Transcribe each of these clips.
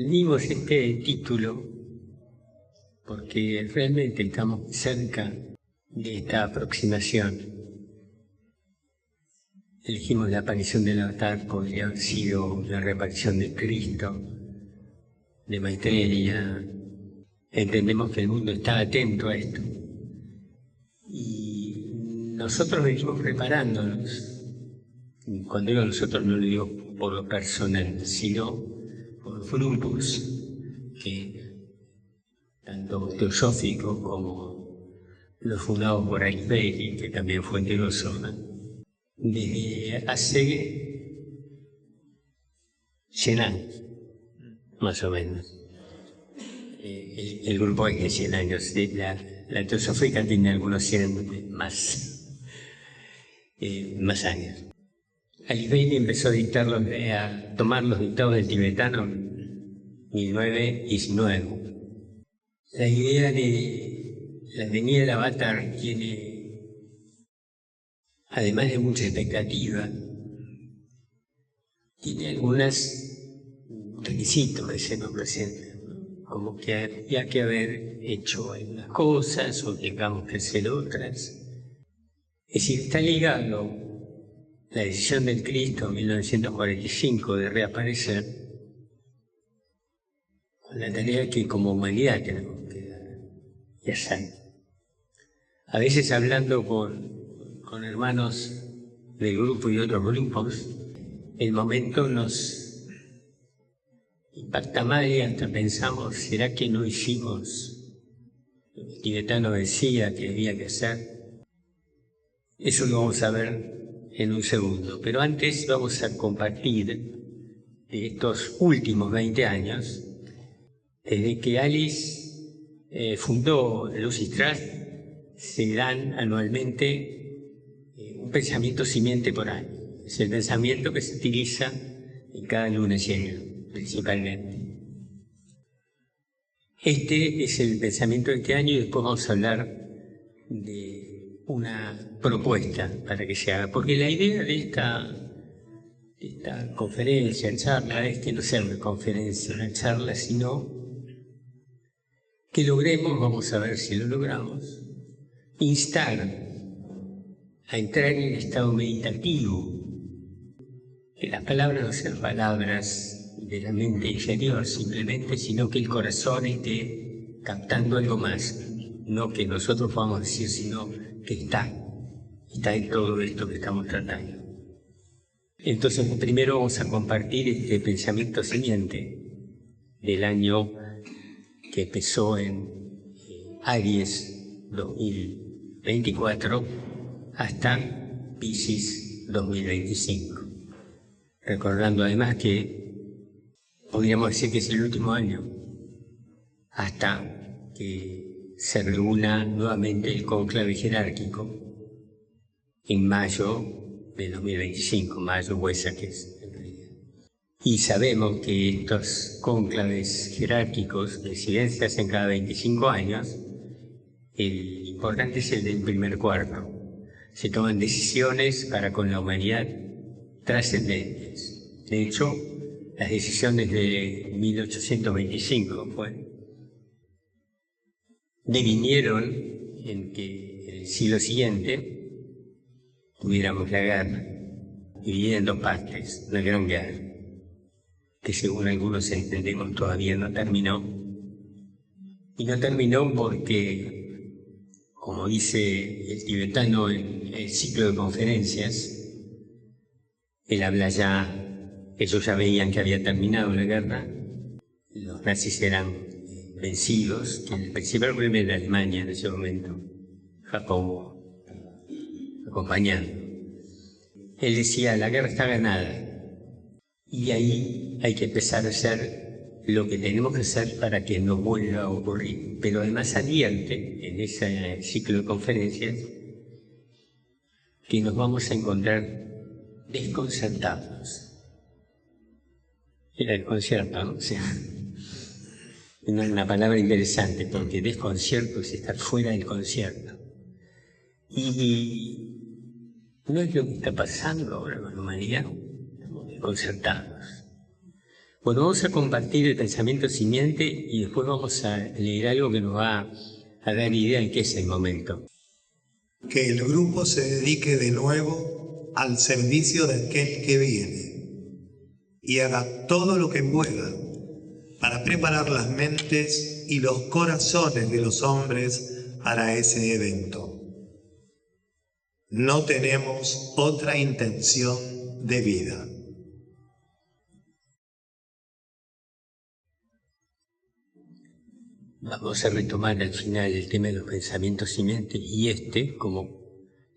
Dimos este título porque realmente estamos cerca de esta aproximación. Elegimos la aparición del avatar, podría haber sido la reaparición de Cristo, de Maitreya. Entendemos que el mundo está atento a esto. Y nosotros venimos preparándonos. Y cuando digo nosotros no lo digo por lo personal, sino por grupos que, tanto teosóficos como los fundados por Arismendi, que también fue teósofa, desde hace 100 años, más o menos. El grupo es de 100 años. La teosófica tiene algunos 100 más años. Arismendi empezó a tomar los dictados del tibetano en 1919. La idea de la venida del avatar tiene, además de mucha expectativa, tiene algunos requisitos que se nos presentan, ¿no? Como que había que haber hecho algunas cosas o tengamos que hacer otras. Es decir, está ligado la decisión del Cristo en 1945 de reaparecer con la tarea que como humanidad tenemos que hacer. A veces hablando con hermanos del grupo y otros grupos, el momento nos impacta mal y hasta pensamos, ¿será que no hicimos lo que el tibetano decía que había que hacer? Eso lo vamos a ver en un segundo, pero antes vamos a compartir de estos últimos 20 años, desde que Alice fundó Lucis Trust, se dan anualmente un pensamiento simiente por año. Es el pensamiento que se utiliza en cada luna llena, principalmente. Este es el pensamiento de este año y después vamos a hablar de una propuesta para que se haga, porque la idea de esta conferencia, charla, es que no sea una conferencia, una charla, sino que logremos, vamos a ver si lo logramos, instar a entrar en el estado meditativo, que las palabras no sean palabras de la mente inferior simplemente, sino que el corazón esté captando algo más, no que nosotros podamos decir, sino que está en todo esto que estamos tratando. Entonces, primero vamos a compartir este pensamiento siguiente del año que empezó en Aries 2024 hasta Piscis 2025. Recordando además que podríamos decir que es el último año hasta que se reúna nuevamente el cónclave jerárquico en mayo de 2025, mayo huesa que es en realidad. Y sabemos que estos cónclaves jerárquicos de se hacen cada 25 años. El importante es el del primer cuarto. Se toman decisiones para con la humanidad trascendentes. De hecho, las decisiones de 1825 devinieron en que en el siglo siguiente tuviéramos la guerra, dividida en dos partes, una gran guerra, que según algunos entendemos todavía no terminó. Y no terminó porque, como dice el tibetano en el ciclo de conferencias, él habla ya, ellos ya veían que había terminado la guerra, los nazis eran vencidos, que el principal problema era Alemania en ese momento, Japón acompañando. Él decía, la guerra está ganada, y ahí hay que empezar a hacer lo que tenemos que hacer para que no vuelva a ocurrir. Pero además advierte, en ese ciclo de conferencias, que nos vamos a encontrar desconcertados. Era desconcierto, ¿no? O sea, una palabra interesante, porque desconcierto es estar fuera del concierto. Y no es lo que está pasando ahora con la humanidad, estamos desconcertados. Bueno, vamos a compartir el pensamiento simiente y después vamos a leer algo que nos va a dar idea de qué es el momento. Que el grupo se dedique de nuevo al servicio de aquel que viene y haga todo lo que pueda para preparar las mentes y los corazones de los hombres para ese evento. No tenemos otra intención de vida. Vamos a retomar al final el tema de los pensamientos simientes y como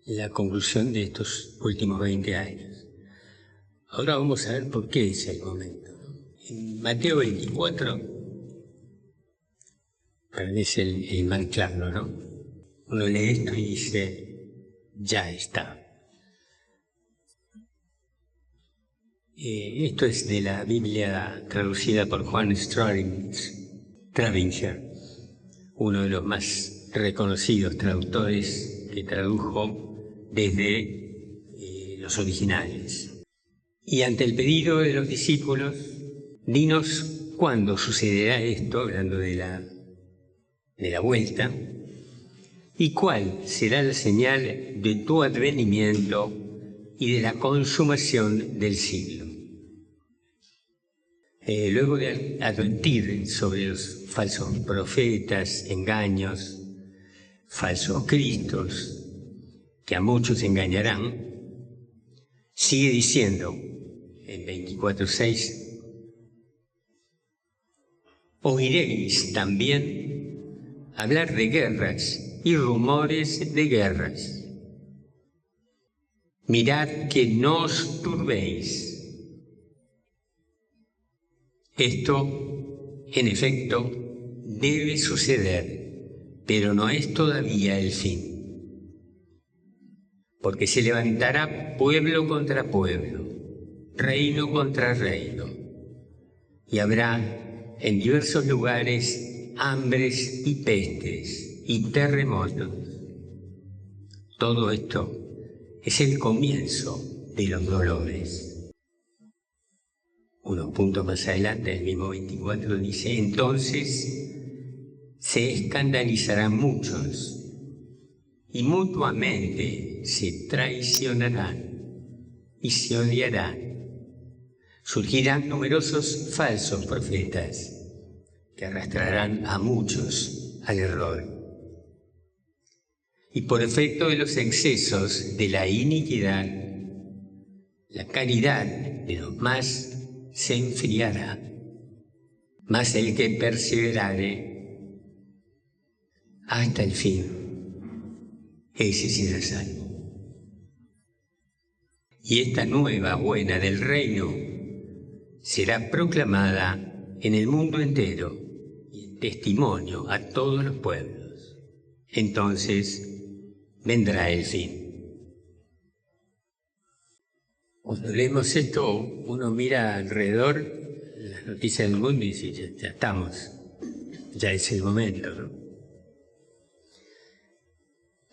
la conclusión de estos últimos 20 años. Ahora vamos a ver por qué es el momento. En Mateo 24, para mí es el más claro, ¿no? Uno lee esto y dice, ya está. Esto es de la Biblia traducida por Juan Stravinger, uno de los más reconocidos traductores que tradujo desde los originales. Y ante el pedido de los discípulos, dinos cuándo sucederá esto, hablando de la vuelta, y cuál será la señal de tu advenimiento y de la consumación del siglo. Luego de advertir sobre los falsos profetas, engaños, falsos cristos, que a muchos engañarán, sigue diciendo en 24:6, oiréis también hablar de guerras y rumores de guerras. Mirad que no os turbéis. Esto, en efecto, debe suceder, pero no es todavía el fin. Porque se levantará pueblo contra pueblo, reino contra reino, y habrá en diversos lugares hambres y pestes y terremotos. Todo esto es el comienzo de los dolores. Unos puntos más adelante, el mismo 24 dice, entonces se escandalizarán muchos y mutuamente se traicionarán y se odiarán. Surgirán numerosos falsos profetas que arrastrarán a muchos al error. Y por efecto de los excesos de la iniquidad, la caridad de los más se enfriará, mas el que perseverare hasta el fin, ese será salvo. Y esta nueva buena del reino será proclamada en el mundo entero y en testimonio a todos los pueblos. Entonces vendrá el fin. Cuando leemos esto, uno mira alrededor las noticias del mundo y dice, ya estamos, ya es el momento, ¿no?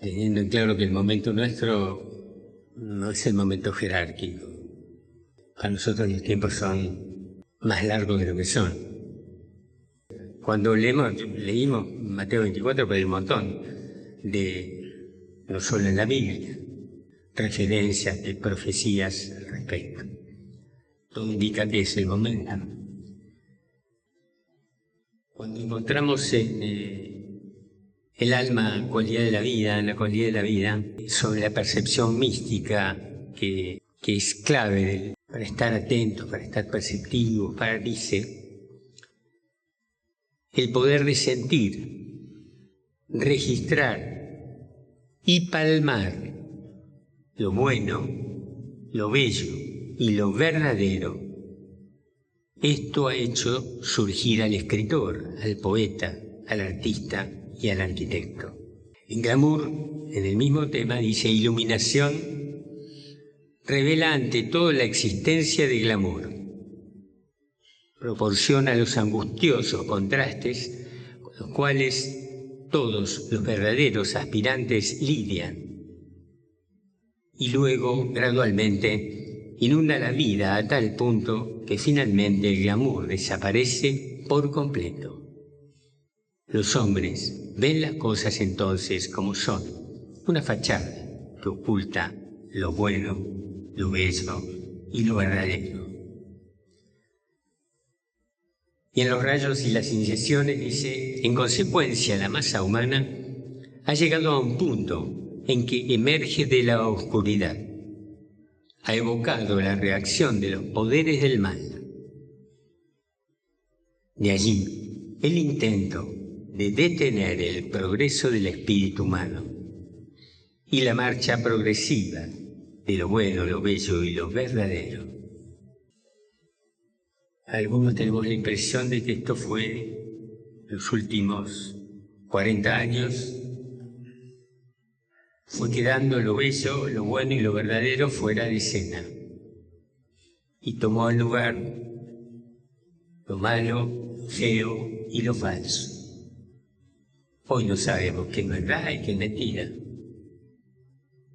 Teniendo en claro que el momento nuestro no es el momento jerárquico. Para nosotros los tiempos son más largos de lo que son. Cuando leímos Mateo 24, pero hay un montón no solo en la Biblia, referencias de profecías al respecto. Todo indica que es el momento. Cuando encontramos en el alma, cualidad de la vida, en la cualidad de la vida, sobre la percepción mística que es clave para estar atentos, para estar perceptivos, dice, el poder de sentir, registrar y palmar lo bueno, lo bello y lo verdadero. Esto ha hecho surgir al escritor, al poeta, al artista y al arquitecto. En Glamour, en el mismo tema, dice, iluminación revela ante todo la existencia de glamour. Proporciona los angustiosos contrastes con los cuales todos los verdaderos aspirantes lidian. Y luego, gradualmente, inunda la vida a tal punto que finalmente el glamour desaparece por completo. Los hombres ven las cosas entonces como son, una fachada que oculta lo bueno, lo bello y lo verdadero. Y en los rayos y las inyecciones dice, en consecuencia la masa humana ha llegado a un punto en que emerge de la oscuridad. Ha evocado la reacción de los poderes del mal. De allí el intento de detener el progreso del espíritu humano y la marcha progresiva de lo bueno, lo bello y lo verdadero. Algunos tenemos la impresión de que esto fue los últimos 40 años. Fue quedando lo bello, lo bueno y lo verdadero fuera de escena. Y tomó el lugar lo malo, lo feo y lo falso. Hoy no sabemos qué es verdad y qué es mentira.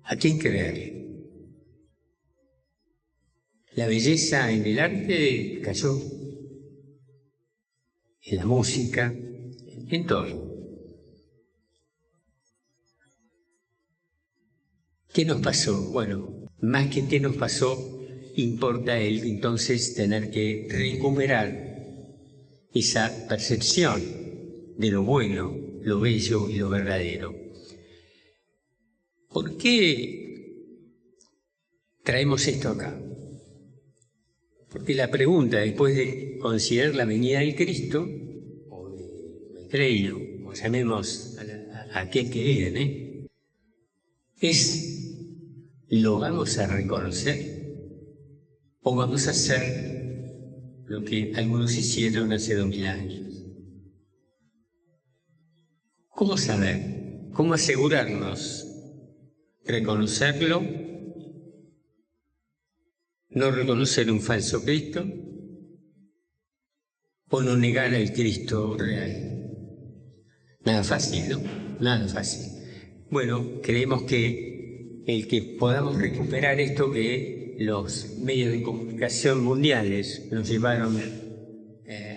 ¿A quién creer? La belleza en el arte cayó, en la música, en todo. ¿Qué nos pasó? Bueno, más que qué nos pasó, importa entonces tener que recuperar esa percepción de lo bueno, lo bello y lo verdadero. ¿Por qué traemos esto acá? Porque la pregunta, después de considerar la venida del Cristo, o de Maitreya, o llamemos a aquel que viene, es, ¿lo vamos a reconocer? ¿O vamos a hacer lo que algunos hicieron hace 2000 años? ¿Cómo saber? ¿Cómo asegurarnos? ¿Reconocerlo? ¿No reconocer un falso Cristo? ¿O no negar al Cristo real? Nada fácil, ¿no? Nada fácil. Bueno, creemos que el que podamos recuperar esto que los medios de comunicación mundiales nos llevaron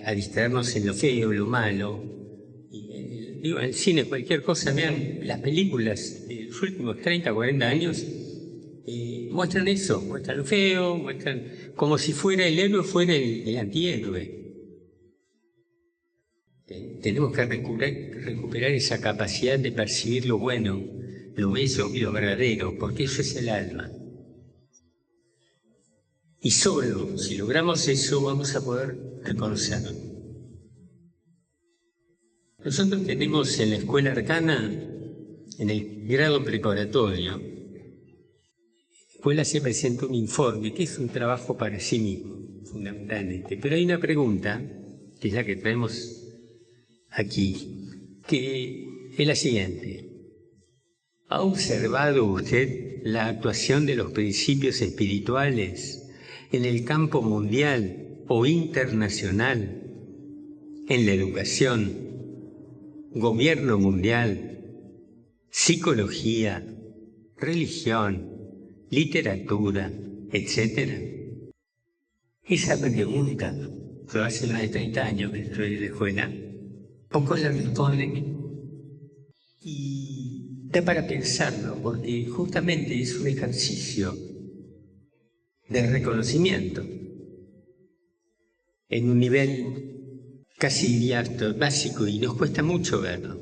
a distraernos en lo feo, lo malo. Digo, en el cine, cualquier cosa, vean las películas de los últimos 30, 40 años, muestran eso, muestran lo feo, muestran como si fuera el héroe, fuera el antihéroe. Tenemos que recuperar esa capacidad de percibir lo bueno, lo bello y lo verdadero, porque eso es el alma. Y solo si logramos eso vamos a poder reconocerlo. Nosotros tenemos en la escuela arcana, en el grado preparatorio, la escuela se presenta un informe, que es un trabajo para sí mismo, fundamentalmente. Pero hay una pregunta, que es la que traemos aquí, que es la siguiente. ¿Ha observado usted la actuación de los principios espirituales en el campo mundial o internacional, en la educación, gobierno mundial, psicología, religión, literatura, etcétera? Esa pregunta, yo hace más de 30 años que estoy en la escuela, pocos la responden y da para pensarlo, porque justamente es un ejercicio de reconocimiento en un nivel casi diría básico, y nos cuesta mucho verlo.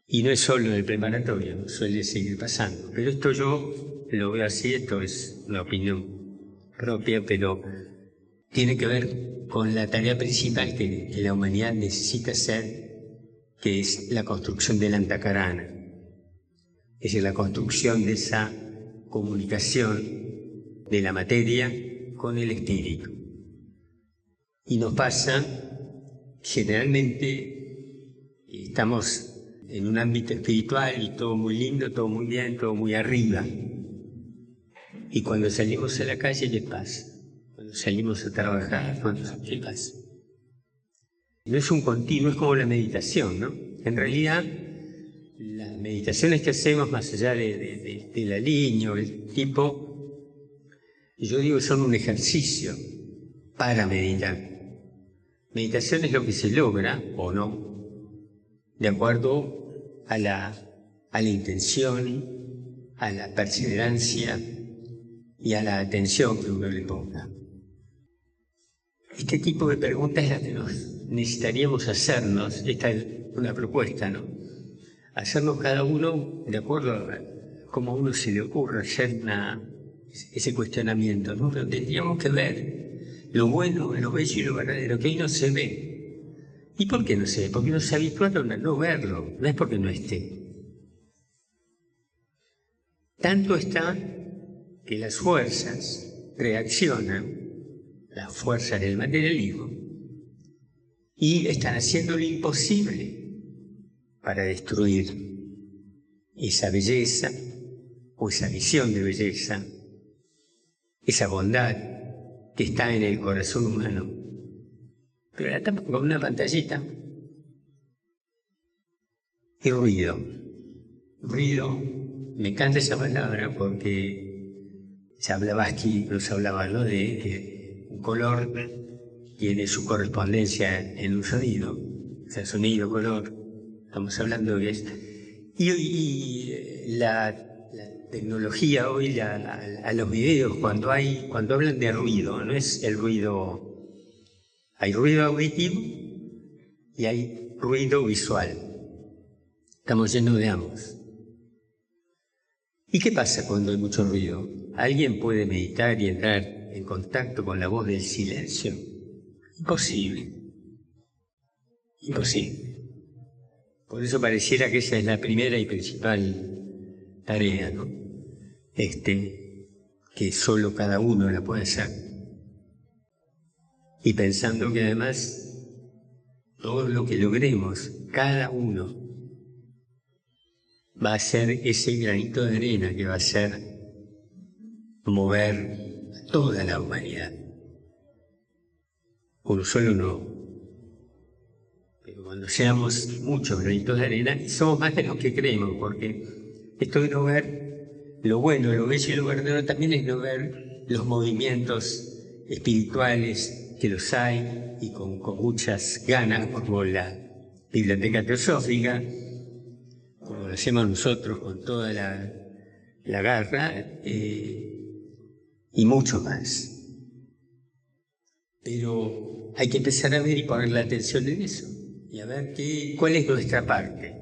Y no es solo en el preparatorio, suele seguir pasando. Pero esto yo lo veo así, esto es una opinión propia, pero tiene que ver con la tarea principal que la humanidad necesita hacer, que es la construcción del Antakarana. Es decir, la construcción de esa comunicación de la materia con el espíritu. Y nos pasa, generalmente, estamos en un ámbito espiritual y todo muy lindo, todo muy bien, todo muy arriba. Y cuando salimos a la calle, ¿qué pasa? Cuando salimos a trabajar, ¿qué pasa? No es un continuo, es como la meditación, ¿no? En realidad, las meditaciones que hacemos, más allá de la línea o el tipo, yo digo que son un ejercicio para meditar. Meditación es lo que se logra, o no, de acuerdo a la intención, a la perseverancia y a la atención que uno le ponga. Este tipo de preguntas es la que nos necesitaríamos hacernos. Esta es una propuesta, ¿no? Hacernos cada uno de acuerdo a cómo a uno se le ocurre hacer ese cuestionamiento, ¿no? Pero tendríamos que ver lo bueno, lo bello y lo verdadero, que ahí no se ve. ¿Y por qué no se ve? Porque nos habituaron a no verlo, no es porque no esté. Tanto está que las fuerzas reaccionan, las fuerzas del materialismo, y están haciendo lo imposible para destruir esa belleza o esa visión de belleza, esa bondad que está en el corazón humano. Pero la tapan con una pantallita y ruido. Ruido, me encanta esa palabra porque se hablaba aquí, nos hablaba, ¿no?, de que un color tiene su correspondencia en un sonido, o sea, sonido, color. Estamos hablando de esto. Y la tecnología hoy, a los videos, cuando hablan de ruido, no es el ruido, hay ruido auditivo y hay ruido visual. Estamos llenos de ambos. ¿Y qué pasa cuando hay mucho ruido? ¿Alguien puede meditar y entrar en contacto con la voz del silencio? Imposible. Imposible. Por eso pareciera que esa es la primera y principal tarea, ¿no? Que solo cada uno la puede hacer. Y pensando que además todo lo que logremos, cada uno, va a ser ese granito de arena que va a ser mover a toda la humanidad. Uno solo no. Pero cuando seamos muchos granitos de arena, somos más de los que creemos, porque esto de no ver lo bueno, lo bello y lo verdadero también es no ver los movimientos espirituales que los hay y con muchas ganas, como la Biblioteca Teosófica, como lo hacemos nosotros con toda la garra, y mucho más. Pero hay que empezar a ver y poner la atención en eso, y a ver cuál es nuestra parte.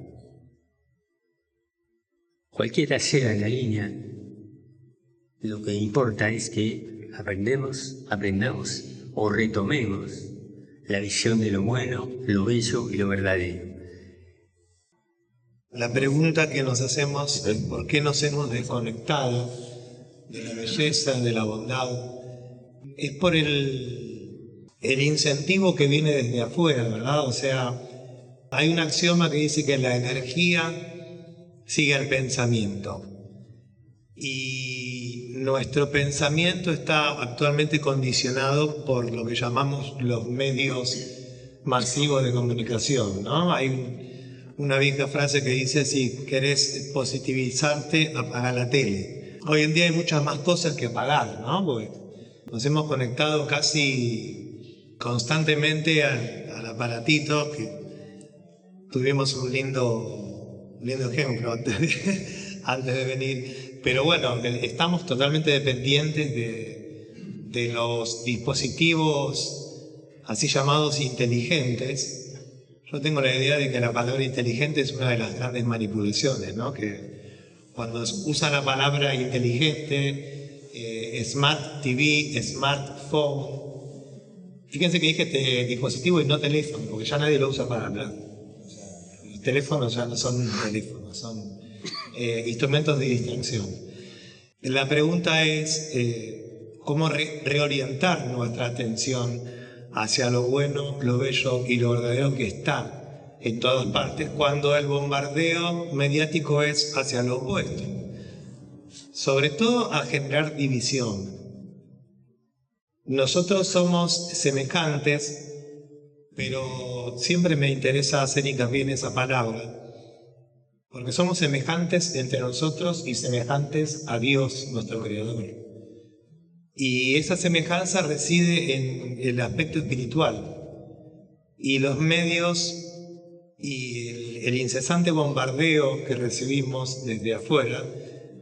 Cualquiera sea la línea, lo que importa es que aprendamos o retomemos la visión de lo bueno, lo bello y lo verdadero. La pregunta que nos hacemos es ¿por qué nos hemos desconectado de la belleza, de la bondad? Es por el incentivo que viene desde afuera, ¿verdad? O sea, hay un axioma que dice que la energía sigue al pensamiento. Y nuestro pensamiento está actualmente condicionado por lo que llamamos los medios masivos de comunicación, ¿no? Hay una vieja frase que dice: si querés positivizarte, apaga la tele. Hoy en día hay muchas más cosas que apagar, ¿no? Porque nos hemos conectado casi constantemente al aparatito, que tuvimos un lindo ejemplo antes de venir. Pero bueno, estamos totalmente dependientes de los dispositivos así llamados inteligentes. Yo tengo la idea de que la palabra inteligente es una de las grandes manipulaciones, ¿no? Que cuando usa la palabra inteligente, Smart TV, smartphone, fíjense que dije dispositivo y no teléfono, porque ya nadie lo usa para hablar. O sea, los teléfonos ya no son teléfonos, son instrumentos de distracción. La pregunta es cómo reorientar nuestra atención hacia lo bueno, lo bello y lo verdadero que está en todas partes, cuando el bombardeo mediático es hacia lo opuesto, sobre todo a generar división. Nosotros somos semejantes, pero siempre me interesa hacer hincapié en esa palabra, porque somos semejantes entre nosotros y semejantes a Dios, nuestro Creador. Y esa semejanza reside en el aspecto espiritual. Y los medios y el incesante bombardeo que recibimos desde afuera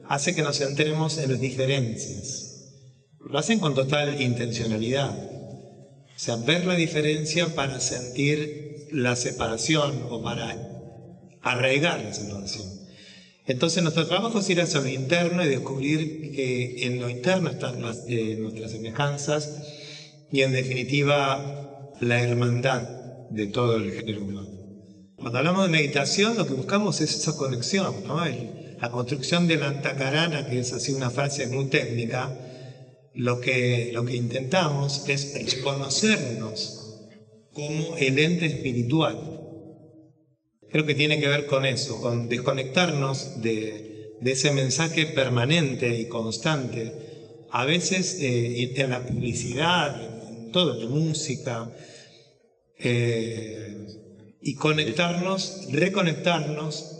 hace que nos centremos en las diferencias. Lo hacen con total intencionalidad. O sea, ver la diferencia para sentir la separación o para arraigar la separación. Entonces nuestro trabajo es ir hacia lo interno y descubrir que en lo interno están nuestras semejanzas y en definitiva la hermandad de todo el género humano. Cuando hablamos de meditación, lo que buscamos es esa conexión, ¿no? La construcción de la antakarana, que es así una frase muy técnica, lo que intentamos es reconocernos como el ente espiritual. Creo que tiene que ver con eso, con desconectarnos de ese mensaje permanente y constante, a veces en la publicidad, en todo, en la música, y reconectarnos.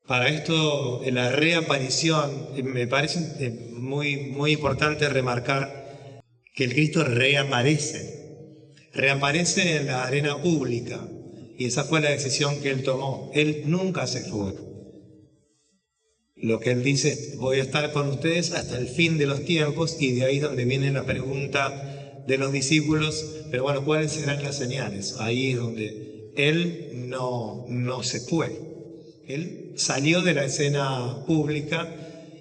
Para esto, la reaparición, me parece muy importante remarcar que el Cristo reaparece en la arena pública, y esa fue la decisión que Él tomó. Él nunca se fue. Lo que Él dice, voy a estar con ustedes hasta el fin de los tiempos, y de ahí es donde viene la pregunta de los discípulos, pero bueno, ¿cuáles serán las señales? Ahí es donde Él no se fue. Él salió de la escena pública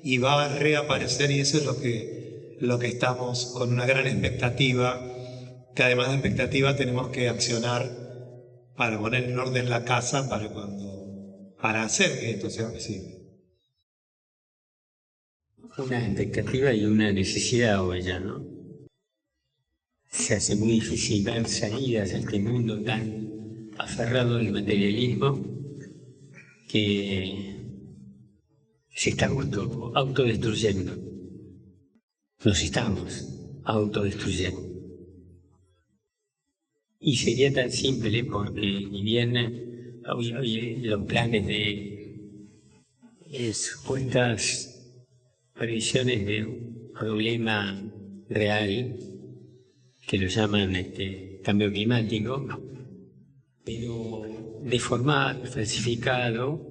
y va a reaparecer, y eso es lo que estamos con una gran expectativa, que además de expectativa tenemos que accionar para poner en orden la casa para hacer que esto sea posible. Una expectativa y una necesidad hoy ya, ¿no? Se hace muy difícil ver salidas a este mundo tan aferrado al materialismo que se está autodestruyendo. Nos estamos autodestruyendo. Y sería tan simple porque ni bien hoy los planes de supuestas previsiones de un problema real, que lo llaman cambio climático, pero deformado, falsificado,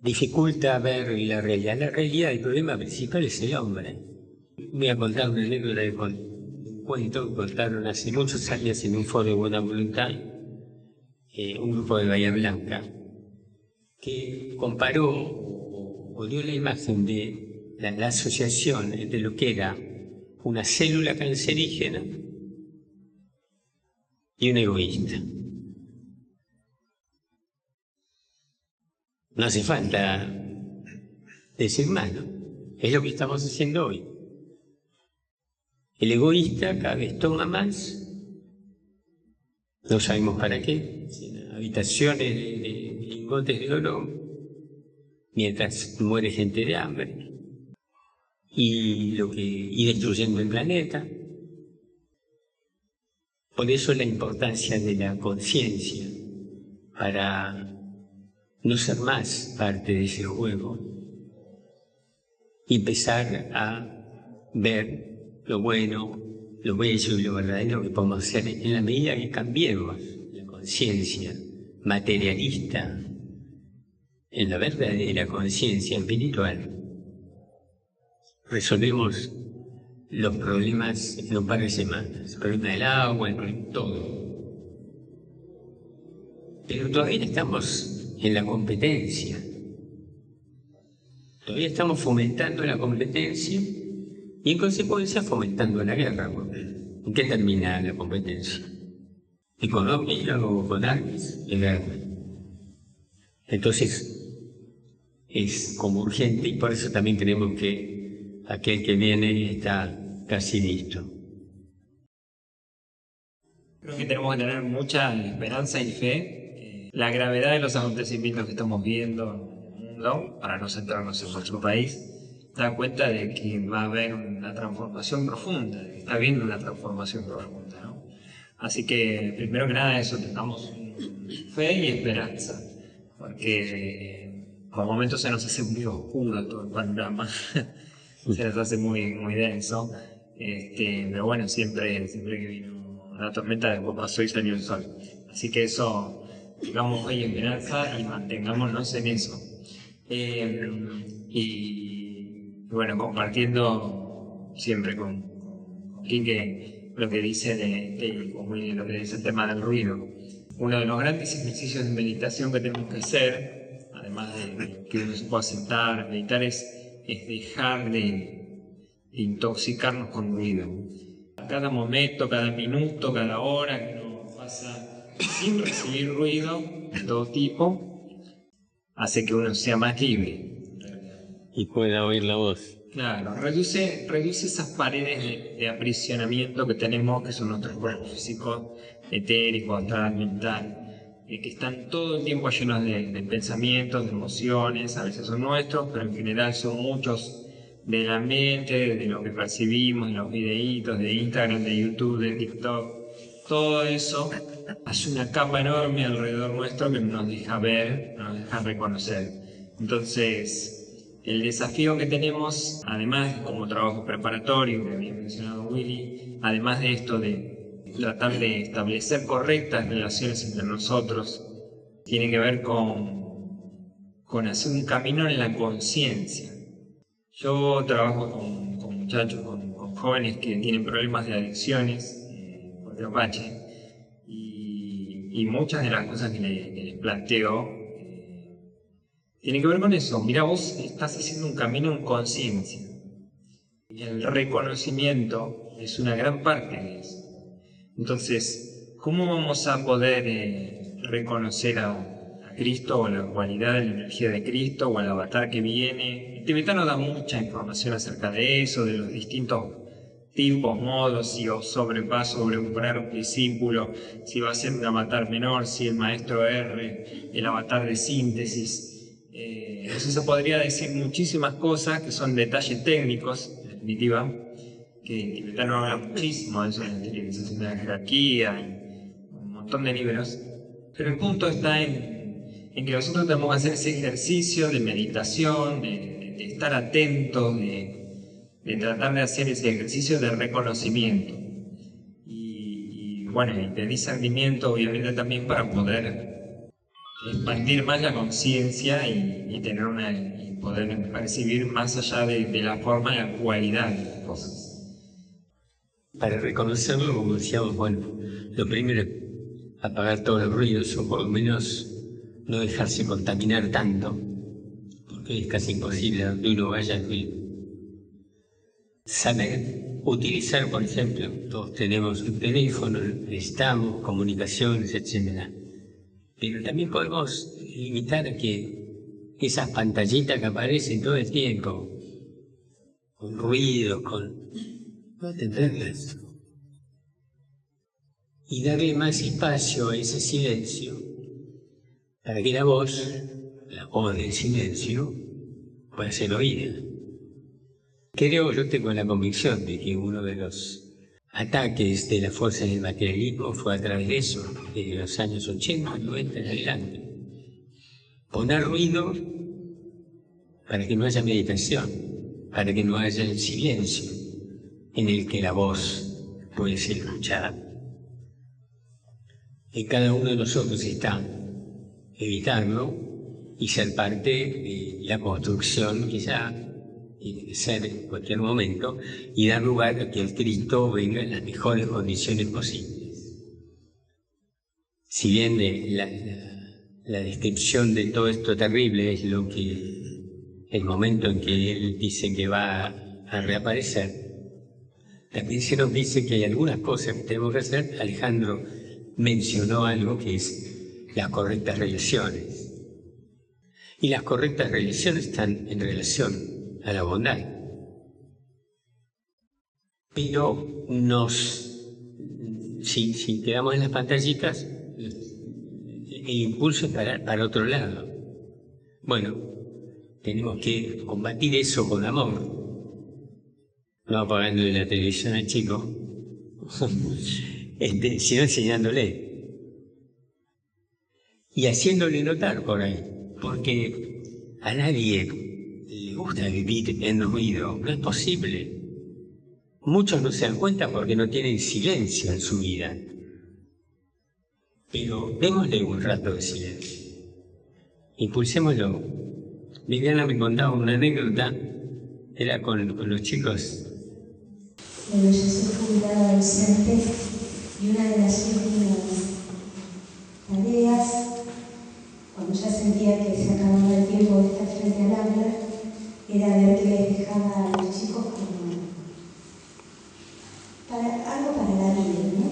dificulta ver la realidad. La realidad, el problema principal es el hombre. Voy a contar una anécdota de un cuento que contaron hace muchos años en un foro de buena voluntad, un grupo de Bahía Blanca, que comparó o dio la imagen de la asociación entre lo que era una célula cancerígena y un egoísta. No hace falta decir más, ¿no? Es lo que estamos haciendo hoy. El egoísta cada vez toma más, no sabemos para qué, habitaciones de lingotes de oro, mientras muere gente de hambre, y destruyendo el planeta. Por eso la importancia de la conciencia, para no ser más parte de ese juego y empezar a ver lo bueno, lo bello y lo verdadero que podemos hacer en la medida que cambiemos la conciencia materialista en la verdadera conciencia espiritual. Resolvemos los problemas en un par de semanas, el problema del agua, el problema de todo. Pero todavía estamos en la competencia. Todavía estamos fomentando la competencia y en consecuencia fomentando la guerra. ¿En qué termina la competencia? ¿Económica o con armas? En guerra. Entonces es como urgente, y por eso también creemos que aquel que viene está casi listo. Creo que tenemos que tener mucha esperanza y fe. La gravedad de los acontecimientos que estamos viendo en el mundo, para no centrarnos en nuestro país, da cuenta de que va a haber una transformación profunda, de que está habiendo una transformación profunda, ¿no? Así que, primero que nada, eso, tengamos fe y esperanza, porque porque por momentos se nos hace muy oscuro todo el panorama, se nos hace muy denso, pero bueno, siempre que vino la tormenta después pasó y salió el sol. Así que eso, digamos, hoy en esperanza y mantengámonos en eso. Y bueno, compartiendo siempre con Quique lo que dice lo que dice el tema del ruido. Uno de los grandes ejercicios de meditación que tenemos que hacer, además de que uno se pueda sentar, meditar, es dejar de intoxicarnos con ruido. Cada momento, cada minuto, cada hora que uno pasa sin recibir ruido de todo tipo, hace que uno sea más libre. Y pueda oír la voz. Claro, reduce esas paredes de aprisionamiento que tenemos, que son nuestros cuerpos físicos, etéricos, astral, mental, que están todo el tiempo llenos de pensamientos, de emociones, a veces son nuestros, pero en general son muchos de la mente, de lo que percibimos, de los videitos, de Instagram, de YouTube, de TikTok. Todo eso hace una capa enorme alrededor nuestro que nos deja ver, nos deja reconocer. Entonces, el desafío que tenemos, además como trabajo preparatorio que había mencionado Willy, además de esto de tratar de establecer correctas relaciones entre nosotros, tiene que ver con hacer un camino en la conciencia. Yo trabajo con muchachos, con jóvenes que tienen problemas de adicciones por Teopache, y muchas de las cosas que les planteo tienen que ver con eso. Mira, vos estás haciendo un camino en conciencia. El reconocimiento es una gran parte de eso. Entonces, ¿cómo vamos a poder reconocer a Cristo o la cualidad de la energía de Cristo o al avatar que viene? El tibetano da mucha información acerca de eso, de los distintos tipos, modos, si sobrepaso, sobrepasar un discípulo, si va a ser un avatar menor, si el maestro R, el avatar de síntesis. Eso se podría decir muchísimas cosas que son detalles técnicos, en definitiva, que el tibetano habla muchísimo de eso, en la utilización de la jerarquía, y un montón de libros. Pero el punto está en que nosotros tenemos que hacer ese ejercicio de meditación, de estar atentos, de tratar de hacer ese ejercicio de reconocimiento. Y bueno, y de discernimiento, obviamente, también para poder expandir más la conciencia y tener y poder percibir más allá de la forma, la cualidad de las cosas. Para reconocerlo, como decíamos, bueno, lo primero es apagar todos los ruidos, o por lo menos no dejarse contaminar tanto, porque es casi imposible donde uno vaya el ruido. Saber utilizar, por ejemplo, todos tenemos un teléfono, necesitamos comunicaciones, etc. Pero también podemos limitar que esas pantallitas que aparecen todo el tiempo, con ruidos, no atenderlas. Y darle más espacio a ese silencio, para que la voz del silencio, pueda ser oída. Yo tengo la convicción de que uno de los ataques de las fuerzas del materialismo fue a través de eso, desde los años 80, 90 en adelante. Poner ruido para que no haya meditación, para que no haya el silencio en el que la voz puede ser escuchada. En cada uno de nosotros está evitarlo y ser parte de la construcción que ya tiene que ser en cualquier momento, y dar lugar a que el Cristo venga en las mejores condiciones posibles. Si bien la descripción de todo esto terrible es el momento en que Él dice que va a reaparecer, también se nos dice que hay algunas cosas que tenemos que hacer. Alejandro mencionó algo que es las correctas relaciones. Y las correctas relaciones están en relación a la bondad. Pero si quedamos en las pantallitas, el impulso es para otro lado. Bueno, tenemos que combatir eso con amor, no apagándole la televisión al chico, sino enseñándole y haciéndole notar por ahí, porque a nadie le gusta vivir en ruido, no es posible. Muchos no se dan cuenta porque no tienen silencio en su vida. Pero démosle un rato de silencio. Impulsémoslo. Viviana me contaba una anécdota, era con los chicos. Bueno, yo soy jubilada docente y una de las últimas tareas, cuando ya sentía que se acababa el tiempo de estar frente al aula, era ver qué les dejaba a los chicos como algo para la vida, ¿no?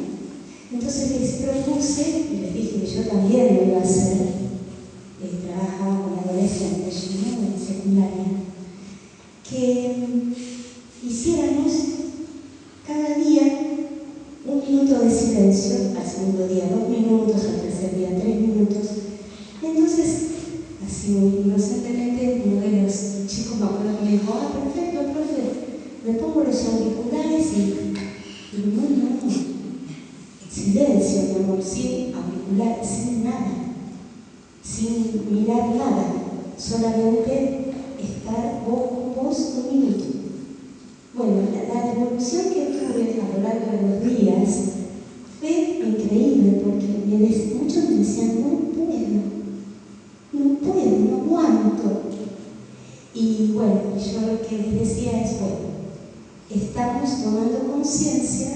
Entonces les propuse, y les dije que yo también lo iba a hacer, trabajaba con adolescentes, ¿no? En secundaria, que hiciéramos cada día 1 minuto de silencio, al segundo día 2 minutos, al tercer día 3 minutos. Entonces, así muy inocentemente, uno de los chicos me acuerdo que me dijo: perfecto, profe, me pongo los auriculares y no, silencio, mi amor, sin auriculares, sin nada, sin mirar nada, solamente estar vos con vos 1 minuto. Bueno, la devolución que tuve a lo largo de los días fue increíble, porque muchos me decían: no puedo, no aguanto. Y bueno, yo lo que les decía es: bueno, estamos tomando conciencia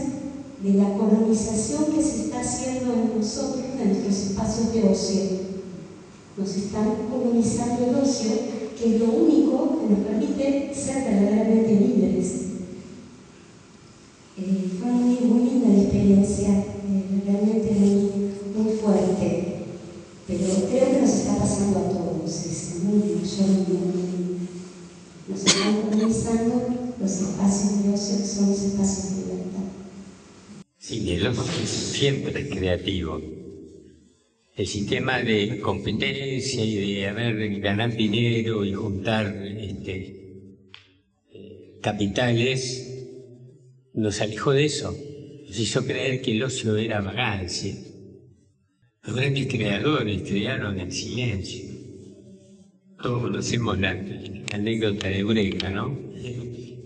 de la colonización que se está haciendo en nosotros, en nuestros espacios de ocio. Nos están colonizando el ocio, que es lo único que nos permite ser verdaderamente libres. Fue muy linda la experiencia, realmente muy fuerte, pero creo que nos está pasando a todos eso, ¿no? Nos están colonizando los espacios de ocio, que son los espacios de libertad. Sí, el ocio es siempre creativo. El sistema de competencia y de ganar dinero y juntar capitales nos alejó de eso. Nos hizo creer que el ocio era vagancia. Los grandes creadores crearon el silencio. Todos conocemos la anécdota de Eureka, ¿no?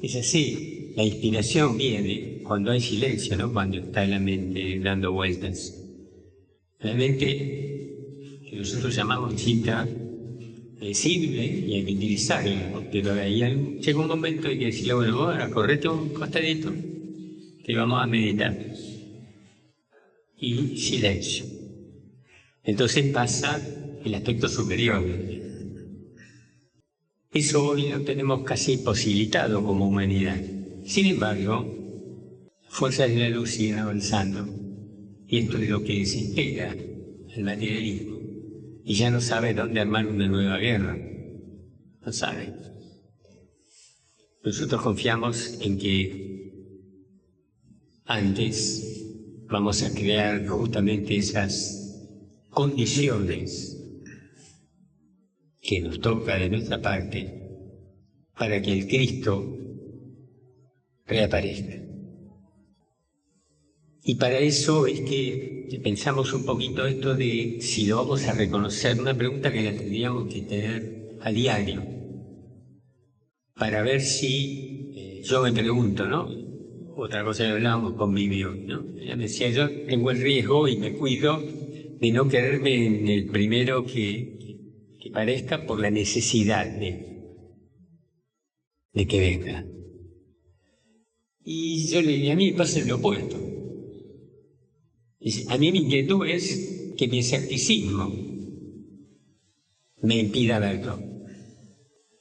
Es así, la inspiración viene cuando hay silencio, no cuando está la mente dando vueltas. La mente, que nosotros llamamos cita, sirve y hay que utilizarla, pero ahí llega un momento en que decirle: bueno, ahora correte un costadito, que vamos a meditar. Y silencio. Entonces pasa el aspecto superior. Eso hoy lo tenemos casi posibilitado como humanidad. Sin embargo, las fuerzas de la luz siguen avanzando. Y esto es lo que desespera el materialismo. Y ya no sabe dónde armar una nueva guerra. No sabe. Nosotros confiamos en que antes vamos a crear justamente esas condiciones que nos toca de nuestra parte para que el Cristo reaparezca. Y para eso es que pensamos un poquito esto de si lo vamos a reconocer, una pregunta que la tendríamos que tener a diario, para ver si, yo me pregunto, ¿no? Otra cosa que hablábamos con Vivi hoy, ¿no? Ella me decía: yo tengo el riesgo y me cuido de no quedarme en el primero que parezca, por la necesidad de que venga. Y yo le diría: a mí me pasa lo opuesto. A mí mi inquietud es que mi escepticismo me impida verlo.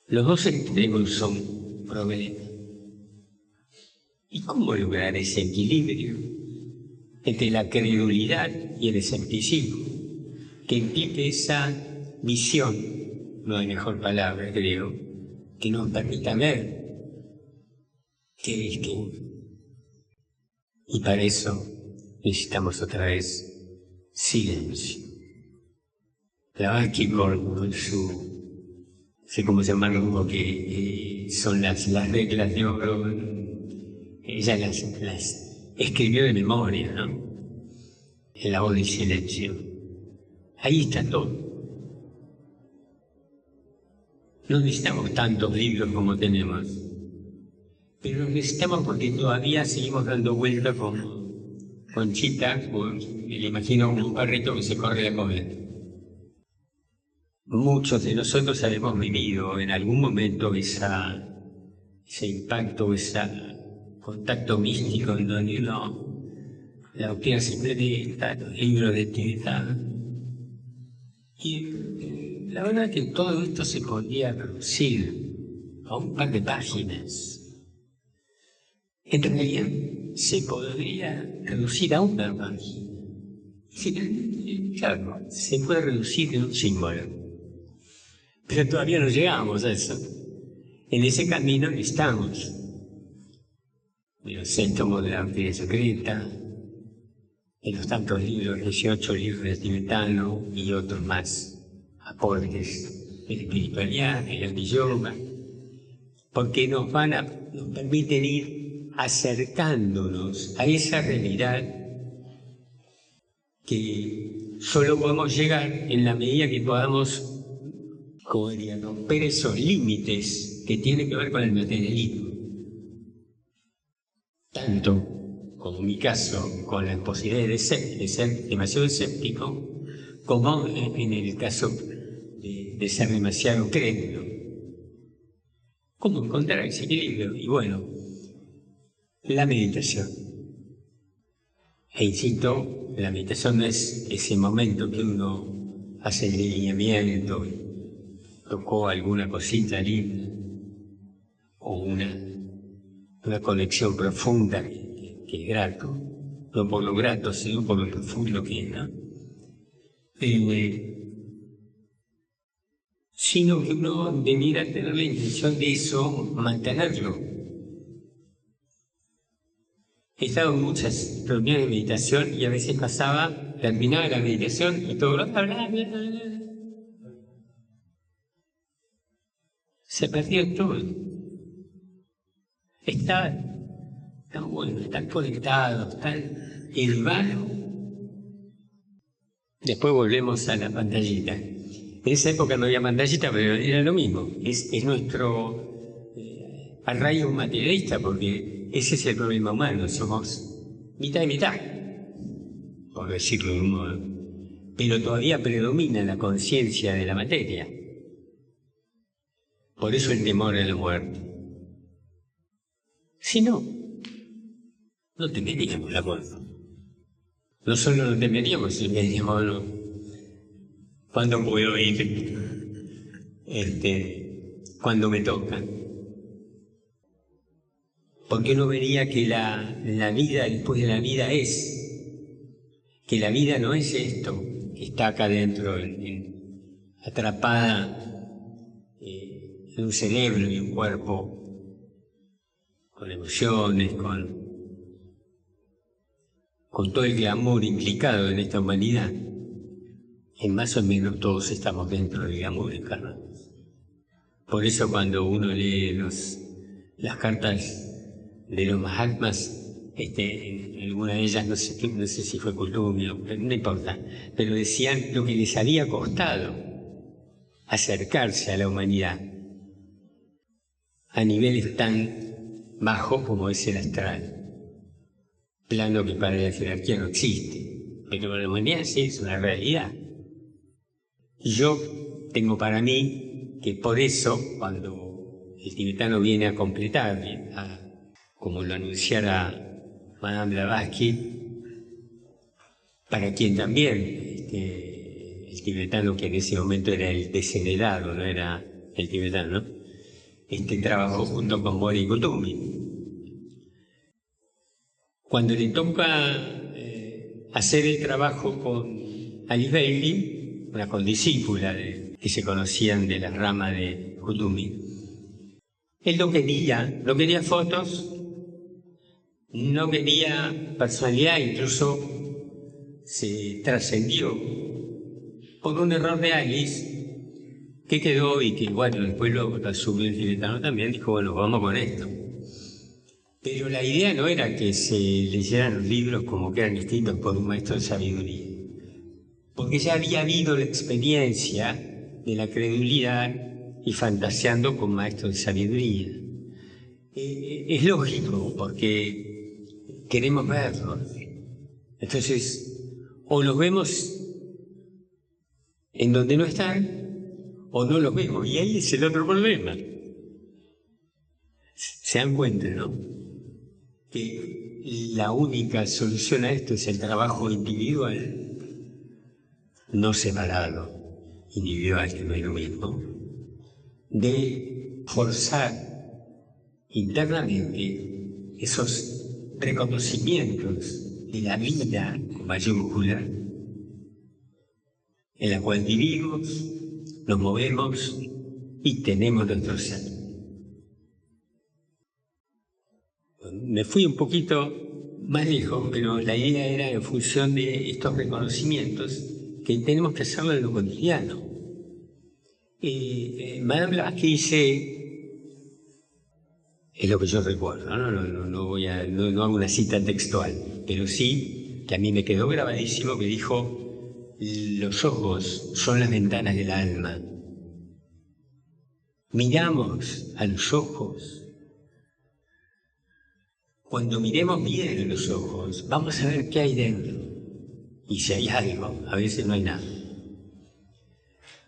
Los dos extremos son problemas. ¿Y cómo lograr ese equilibrio entre la credulidad y el escepticismo que implique esa visión, no hay mejor palabra, creo, que nos permita ver qué es qué? Y para eso necesitamos otra vez silencio. Blavatsky con su, no sé cómo llamarlo, que son las reglas de oro, ella las escribió de memoria, ¿no? En la voz del silencio. Ahí está todo. No necesitamos tantos libros como tenemos, pero los necesitamos porque todavía seguimos dando vueltas con Chita, me le imagino como un perrito que se corre a comer. Muchos de nosotros habíamos vivido en algún momento ese impacto, ese contacto místico en donde la doctrina se presenta, los libros de tibetano. Y la verdad es que todo esto se podía reducir a un par de páginas. En realidad se podría reducir a una página. Claro, se puede reducir en un símbolo. Pero todavía no llegamos a eso. En ese camino estamos. En los síntomas de la doctrina secreta, en los tantos libros, 18 libros de tibetano y otros más, aportes de espiritualidad, de anti-yoga, porque nos permiten ir acercándonos a esa realidad que solo podemos llegar en la medida que podamos, como diría, romper esos límites que tienen que ver con el materialismo. Tanto, como en mi caso, con la posibilidad de ser demasiado escéptico, como en el caso de ser demasiado crédulo. ¿Cómo encontrar ese equilibrio? Y bueno, la meditación. E insisto, la meditación no es ese momento que uno hace el delineamiento, tocó alguna cosita linda, o una conexión profunda que es grato, no por lo grato, sino por lo profundo que es, ¿no? Sino que uno debiera tener la intención de eso, mantenerlo. He estado en muchas reuniones de meditación y a veces terminaba la meditación y todo se perdió todo. Tan bueno, tan conectados, tan elevados. Después volvemos a la pantallita. En esa época no había pantallita, pero era lo mismo. Es nuestro arraigo materialista, porque ese es el problema humano. Somos mitad y mitad, por decirlo de un modo. Pero todavía predomina la conciencia de la materia. Por eso el temor a la muerte. Si no, no temeríamos la muerte. No solo no temeríamos, sino que diríamos, no, ¿cuándo puedo ir? ¿Cuándo me toca? Porque uno vería que la vida después de la vida que la vida no es esto, que está acá dentro, atrapada en un cerebro y un cuerpo, con emociones, con todo el glamour implicado en esta humanidad. En más o menos todos estamos dentro del glamour encarnado. Por eso cuando uno lee las cartas de los Mahatmas, en alguna de ellas, no sé si fue Kutumi, no importa, pero decían lo que les había costado acercarse a la humanidad a niveles tan bajos como es el astral, plano que para la jerarquía no existe, pero para la humanidad sí es una realidad. Yo tengo para mí que por eso, cuando el tibetano viene a completar, como lo anunciara Madame Blavatsky, para quien también el tibetano, que en ese momento era el desheredado, no era el tibetano, ¿no? Trabajó junto con Bodhi Kutumi. Cuando le toca hacer el trabajo con Alice Bailey, una condiscípula que se conocían de la rama de Kutumi, él no quería fotos, no quería personalidad, incluso se trascendió por un error de Alice, que quedó y que, bueno, después lo asumió el tibetano también, dijo, bueno, vamos con esto. Pero la idea no era que se leyeran los libros como que eran escritos por un maestro de sabiduría, porque ya había habido la experiencia de la credulidad y fantaseando con maestros de sabiduría. Es lógico, porque queremos verlos. Entonces, o los vemos en donde no están, o no los vemos. Y ahí es el otro problema. Se dan cuenta, ¿no? Que la única solución a esto es el trabajo individual, no separado, individual, que no es lo mismo, de forzar internamente esos reconocimientos de la vida con mayúscula en la cual vivimos, nos movemos y tenemos nuestro ser. Me fui un poquito más lejos, pero la idea era en función de estos reconocimientos que tenemos que hacerlo en lo cotidiano. Madame Blavatsky dice, es lo que yo recuerdo, no hago una cita textual, pero sí que a mí me quedó grabadísimo que dijo: los ojos son las ventanas del alma. Miramos a los ojos. Cuando miremos bien a los ojos, vamos a ver qué hay dentro. Y si hay algo, a veces no hay nada.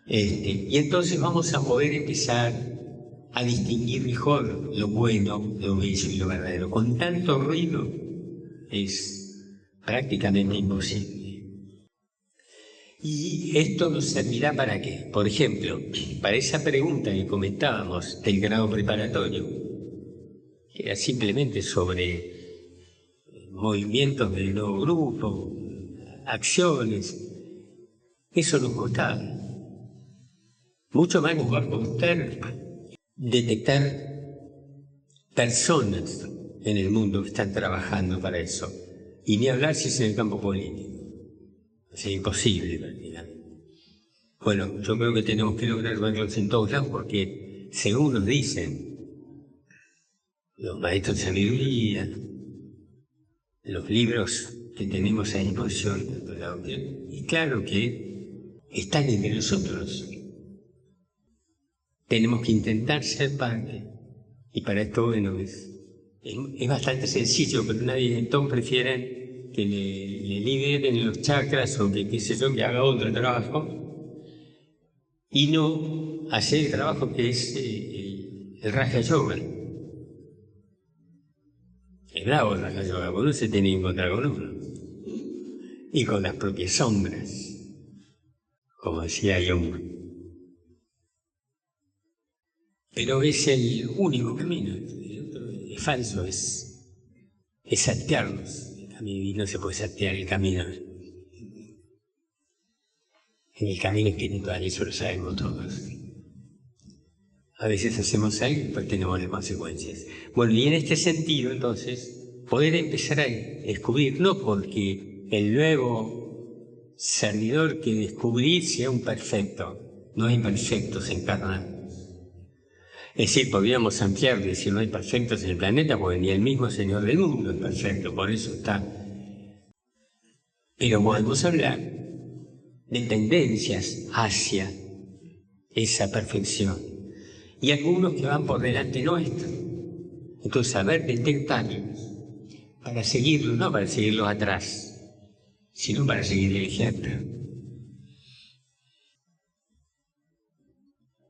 Y entonces vamos a poder empezar a distinguir mejor lo bueno, lo bello y lo verdadero. Con tanto ruido es prácticamente imposible. ¿Y esto nos servirá para qué? Por ejemplo, para esa pregunta que comentábamos del grado preparatorio, que era simplemente sobre movimientos del nuevo grupo, acciones, eso nos costaba. Mucho más nos va a costar detectar personas en el mundo que están trabajando para eso. Y ni hablar si es en el campo político. Es imposible prácticamente. Bueno, yo creo que tenemos que lograr verlos en todos lados porque, según nos dicen los maestros de sabiduría, los libros que tenemos a disposición, y claro que están entre nosotros. Tenemos que intentar ser parte. Y para esto, bueno, es bastante sencillo, pero nadie entonces prefiere que le liberen los chakras o que, qué sé yo, que haga otro trabajo y no hacer el trabajo que es el Raja Yoga. Es bravo el Raja Yoga, porque uno se tiene que encontrar con uno y con las propias sombras, como decía Jung. Pero es el único camino, el otro es falso, es saltearnos. Y no se puede saltear el camino. En el camino espiritual, eso lo sabemos todos. A veces hacemos algo y después tenemos las consecuencias. Bueno, y en este sentido, entonces, poder empezar a descubrir, no porque el nuevo servidor que descubrí sea un perfecto, no hay perfectos encarnados. Es decir, podríamos ampliar y decir no hay perfectos en el planeta, porque ni el mismo Señor del mundo es perfecto, por eso está. Pero podemos hablar de tendencias hacia esa perfección. Y algunos que van por delante nuestro. Entonces, saber detectarlos para seguirlos, no para seguirlos atrás, sino para seguir el ejemplo.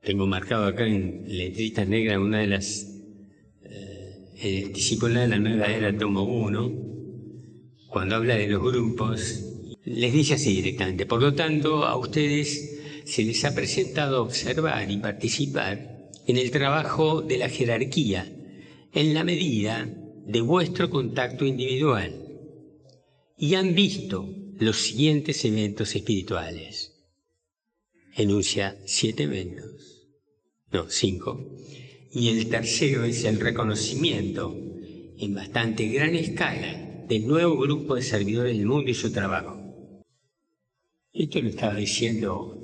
Tengo marcado acá en letritas negras una de las discípulas de la nueva era, tomo 1, cuando habla de los grupos, les dice así directamente: por lo tanto, a ustedes se les ha presentado observar y participar en el trabajo de la jerarquía en la medida de vuestro contacto individual y han visto los siguientes eventos espirituales. Enuncia 7 eventos. No, 5. Y el tercero es el reconocimiento en bastante gran escala del nuevo grupo de servidores del mundo y su trabajo. Esto lo estaba diciendo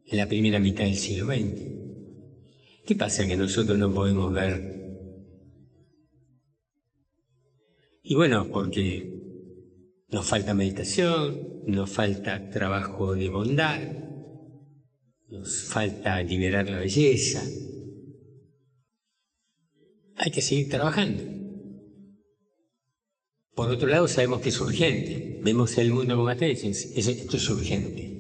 en la primera mitad del siglo XX. ¿Qué pasa que nosotros no podemos ver? Y bueno, porque nos falta meditación, nos falta trabajo de bondad, nos falta liberar la belleza. Hay que seguir trabajando. Por otro lado, sabemos que es urgente. Vemos el mundo como está y dicen, esto es urgente.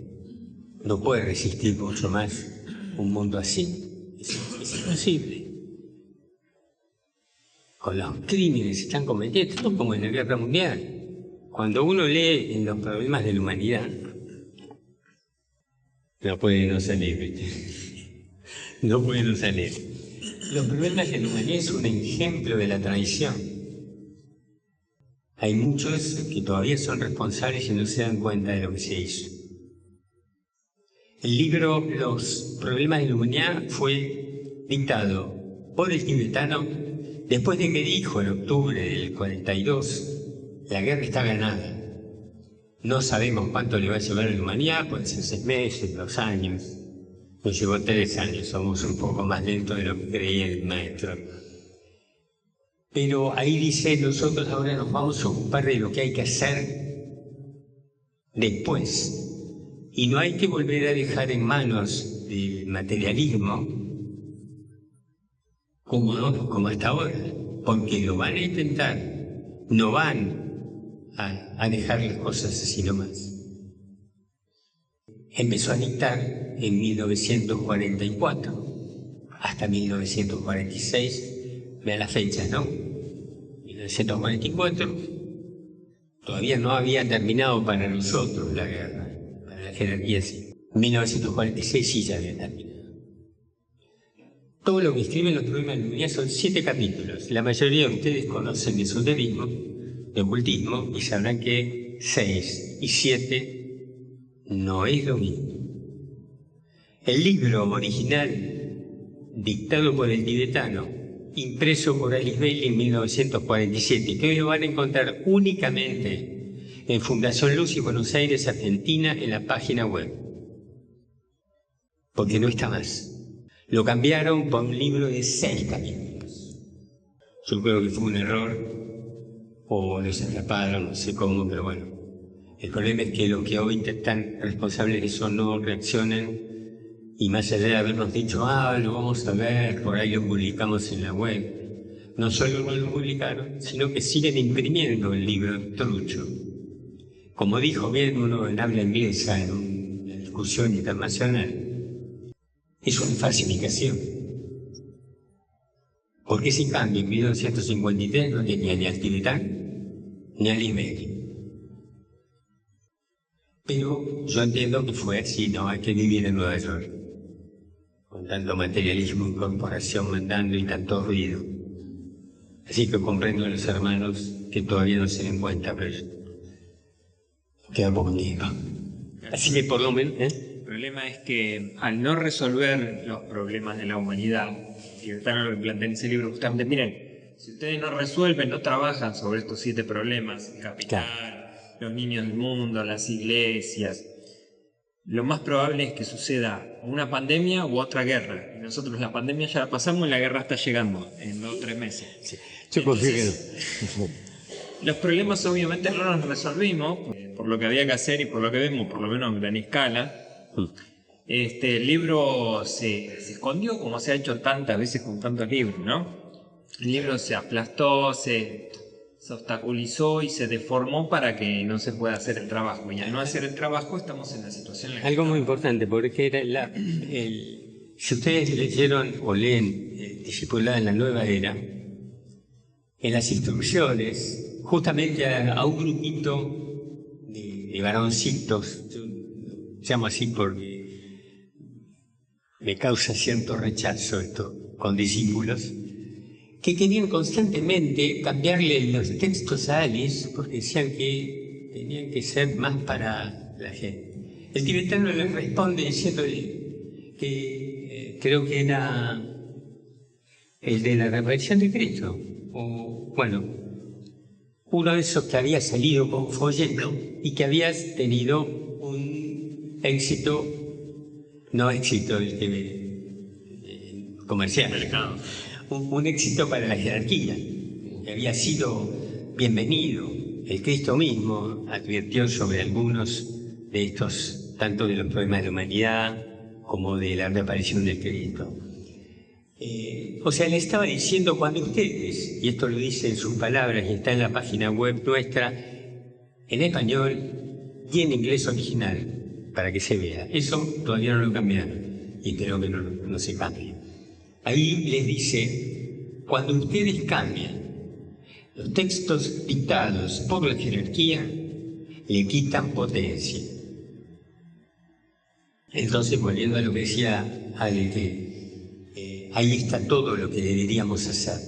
No puede resistir mucho más un mundo así. Es imposible. Con los crímenes se están cometiendo, esto es como en la Guerra Mundial. Cuando uno lee en los problemas de la humanidad, no puede no salir, ¿viste? No puede no salir. Los problemas de la humanidad es un ejemplo de la traición. Hay muchos que todavía son responsables y no se dan cuenta de lo que se hizo. El libro Los problemas de la humanidad fue dictado por el tibetano después de que dijo en octubre del 42, la guerra está ganada. No sabemos cuánto le va a llevar a la humanidad, pueden ser 6 meses, 2 años. Nos llevó 3 años, somos un poco más lentos de lo que creía el maestro. Pero ahí dice, nosotros ahora nos vamos a ocupar de lo que hay que hacer después. Y no hay que volver a dejar en manos del materialismo como hasta ahora, porque lo van a intentar, no van a dejar las cosas así nomás. Empezó a dictar en 1944 hasta 1946, vean las fechas, ¿no? 1944 todavía no había terminado para nosotros la guerra, para la jerarquía sí. 1946 sí ya había terminado. Todo lo que escriben los problemas de la humanidad son 7 capítulos. La mayoría de ustedes conocen de esoterismo, de ocultismo, y sabrán que 6 y 7 no es lo mismo. El libro original, dictado por el tibetano, impreso por Alice Bailey en 1947, que hoy lo van a encontrar únicamente en Fundación Luz y Buenos Aires, Argentina, en la página web. Porque no está más. Lo cambiaron por un libro de 6 capítulos. Yo creo que fue un error, o los atraparon, no sé cómo, pero bueno. El problema es que los que hoy están responsables de eso no reaccionan, y más allá de habernos dicho, lo vamos a ver, por ahí lo publicamos en la web, no solo no lo publicaron, sino que siguen imprimiendo el libro trucho. Como dijo bien uno en habla inglesa en una discusión internacional, es una falsificación. Porque sin cambio, en 1953 no tenía ni al tibetano ni al Bailey. Pero yo entiendo que fue así, no hay que vivir en Nueva York, con tanto materialismo, incorporación, mandando y tanto ruido. Así que comprendo a los hermanos que todavía no se den cuenta, pero queda poco tiempo. Así que por lo menos, El problema es que al no resolver los problemas de la humanidad, y están lo que plantea en ese libro justamente, miren, si ustedes no resuelven, no trabajan sobre estos 7 problemas, el capital, los niños del mundo, las iglesias, lo más probable es que suceda una pandemia u otra guerra. Y nosotros la pandemia ya la pasamos y la guerra está llegando en 2 o 3 meses. sí, yo confío que no. Los problemas obviamente no los resolvimos por lo que había que hacer y por lo que vemos, por lo menos en gran escala. El libro se escondió como se ha hecho tantas veces con tantos libros, ¿no? El libro se aplastó, se obstaculizó y se deformó para que no se pueda hacer el trabajo. Y al no hacer el trabajo estamos en la situación en la que Algo muy estamos. importante, porque era si ustedes leyeron o leen Discipulado en la Nueva Era, en las instrucciones, justamente a un grupito de varoncitos, yo llamo así porque me causa cierto rechazo esto con discípulos, que querían constantemente cambiarle los textos a Alice porque decían que tenían que ser más para la gente. El tibetano les responde diciéndole que creo que era el de la reaparición de Cristo, o bueno, uno de esos que había salido con folleto y que había tenido un éxito, no éxito comercial, un éxito para la jerarquía, que había sido bienvenido. El Cristo mismo advirtió sobre algunos de estos, tanto de los problemas de la humanidad como de la reaparición del Cristo. O sea, le estaba diciendo, cuando ustedes, y esto lo dice en sus palabras y está en la página web nuestra, en español y en inglés original, para que se vea. Eso todavía no lo cambiaron y espero que no se cambie. Ahí les dice, cuando ustedes cambian los textos dictados por la jerarquía, le quitan potencia. Entonces, volviendo a lo que decía Ale, que ahí está todo lo que deberíamos hacer.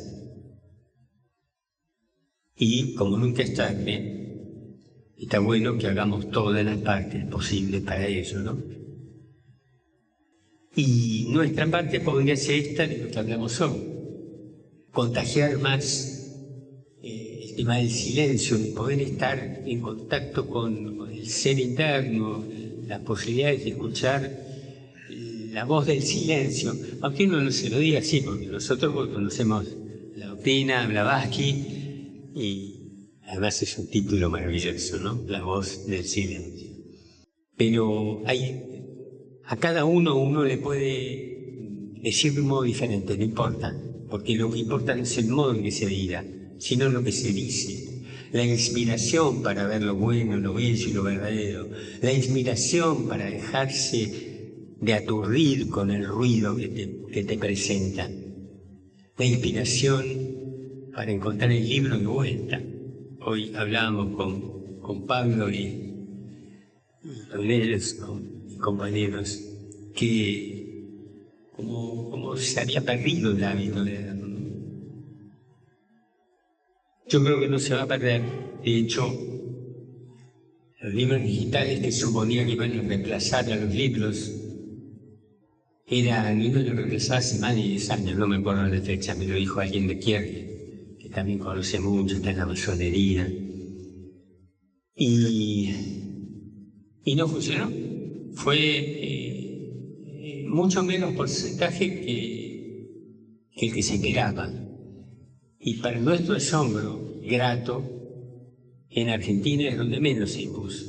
Y como nunca es tarde, está bueno que hagamos todas las partes posibles para ello, ¿no? Y nuestra parte podría ser esta de lo que hablamos hoy. Contagiar más el tema del silencio, de poder estar en contacto con el ser interno, las posibilidades de escuchar la voz del silencio, aunque uno no se lo diga así, porque nosotros conocemos la doctrina Blavatsky y además es un título maravilloso, ¿no? La voz del silencio. Pero a cada uno le puede decir de un modo diferente, no importa, porque lo que importa no es el modo en que se diga, sino lo que se dice. La inspiración para ver lo bueno, lo bello y lo verdadero. La inspiración para dejarse de aturdir con el ruido que te presenta. La inspiración para encontrar el libro de vuelta. Hoy hablábamos con Pablo y con ellos, con mis compañeros, que como se había perdido el hábito de leer. Yo creo que no se va a perder. De hecho, los libros digitales que suponían que iban a reemplazar a los libros, no lo reemplazaba hace más de 10 años, no me acuerdo de fecha, me lo dijo alguien de Kierkegaard, que también conoce mucho, está en la masonería. Y no funcionó. Fue mucho menos porcentaje que el que se esperaba. Y para nuestro asombro grato, en Argentina es donde menos se impuso,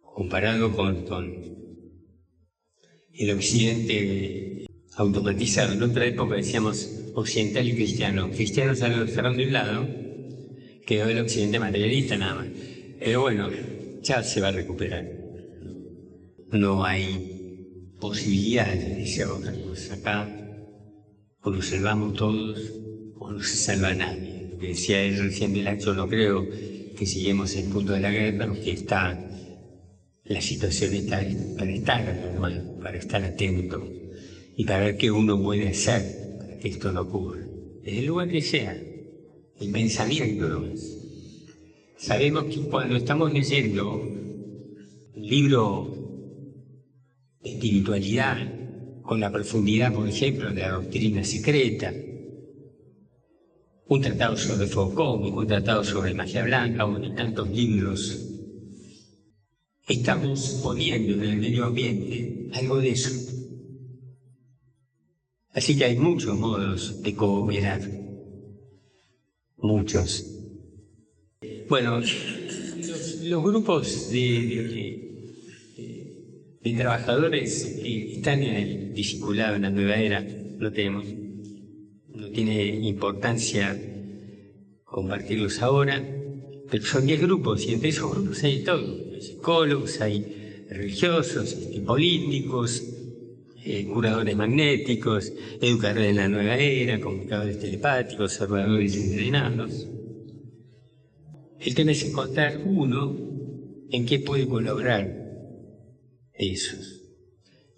comparado con el occidente automatizado. En otra época decíamos occidental y cristiano. Cristiano ya lo dejaron de un lado, quedó el occidente materialista nada más. Pero bueno, ya se va a recuperar. No hay posibilidad de decir otra cosa. Acá, o nos salvamos todos, o no se salva nadie. Lo que decía él recién yo no creo que lleguemos al punto de la guerra, porque la situación está para estar normal, para estar atento y para ver qué uno puede hacer para que esto no ocurra. Desde el lugar que sea, el pensamiento no es. Sabemos que cuando estamos leyendo un libro de espiritualidad, con la profundidad, por ejemplo, de la doctrina secreta, un tratado sobre Foucault, un tratado sobre magia blanca, y tantos libros, estamos poniendo en el medio ambiente algo de eso. Así que hay muchos modos de cooperar. Muchos. Bueno, los grupos de trabajadores que están en el discipulado, en la nueva era, no tiene importancia compartirlos ahora, pero son 10 grupos y entre esos grupos hay todo. Hay psicólogos, hay religiosos, políticos, curadores magnéticos, educadores de la nueva era, comunicadores telepáticos, observadores entrenados. El tema es encontrar uno en qué puede colaborar de esos.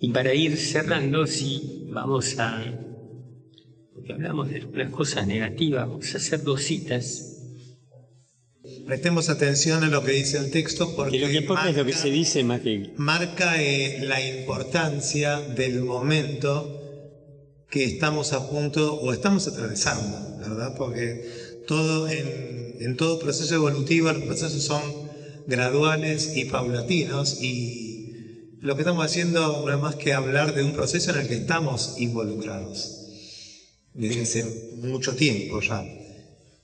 Y para ir cerrando, sí, porque hablamos de algunas cosas negativas, vamos a hacer 2 citas. Prestemos atención a lo que dice el texto, porque lo que importa es lo que se dice más que... marca la importancia del momento que estamos a punto o estamos atravesando, ¿verdad? Porque en todo proceso evolutivo los procesos son graduales y paulatinos, y lo que estamos haciendo no es más que hablar de un proceso en el que estamos involucrados desde hace mucho tiempo ya,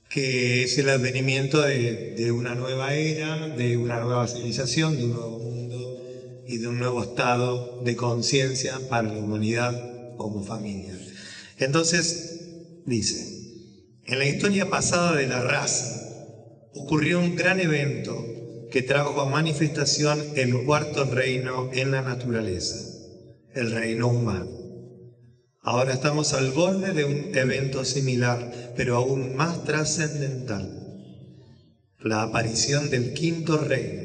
que es el advenimiento de una nueva era, de una nueva civilización, de un nuevo mundo y de un nuevo estado de conciencia para la humanidad como familia. Entonces, dice, en la historia pasada de la raza ocurrió un gran evento que trajo a manifestación el cuarto reino en la naturaleza, el reino humano. Ahora estamos al borde de un evento similar, pero aún más trascendental. La aparición del quinto reino,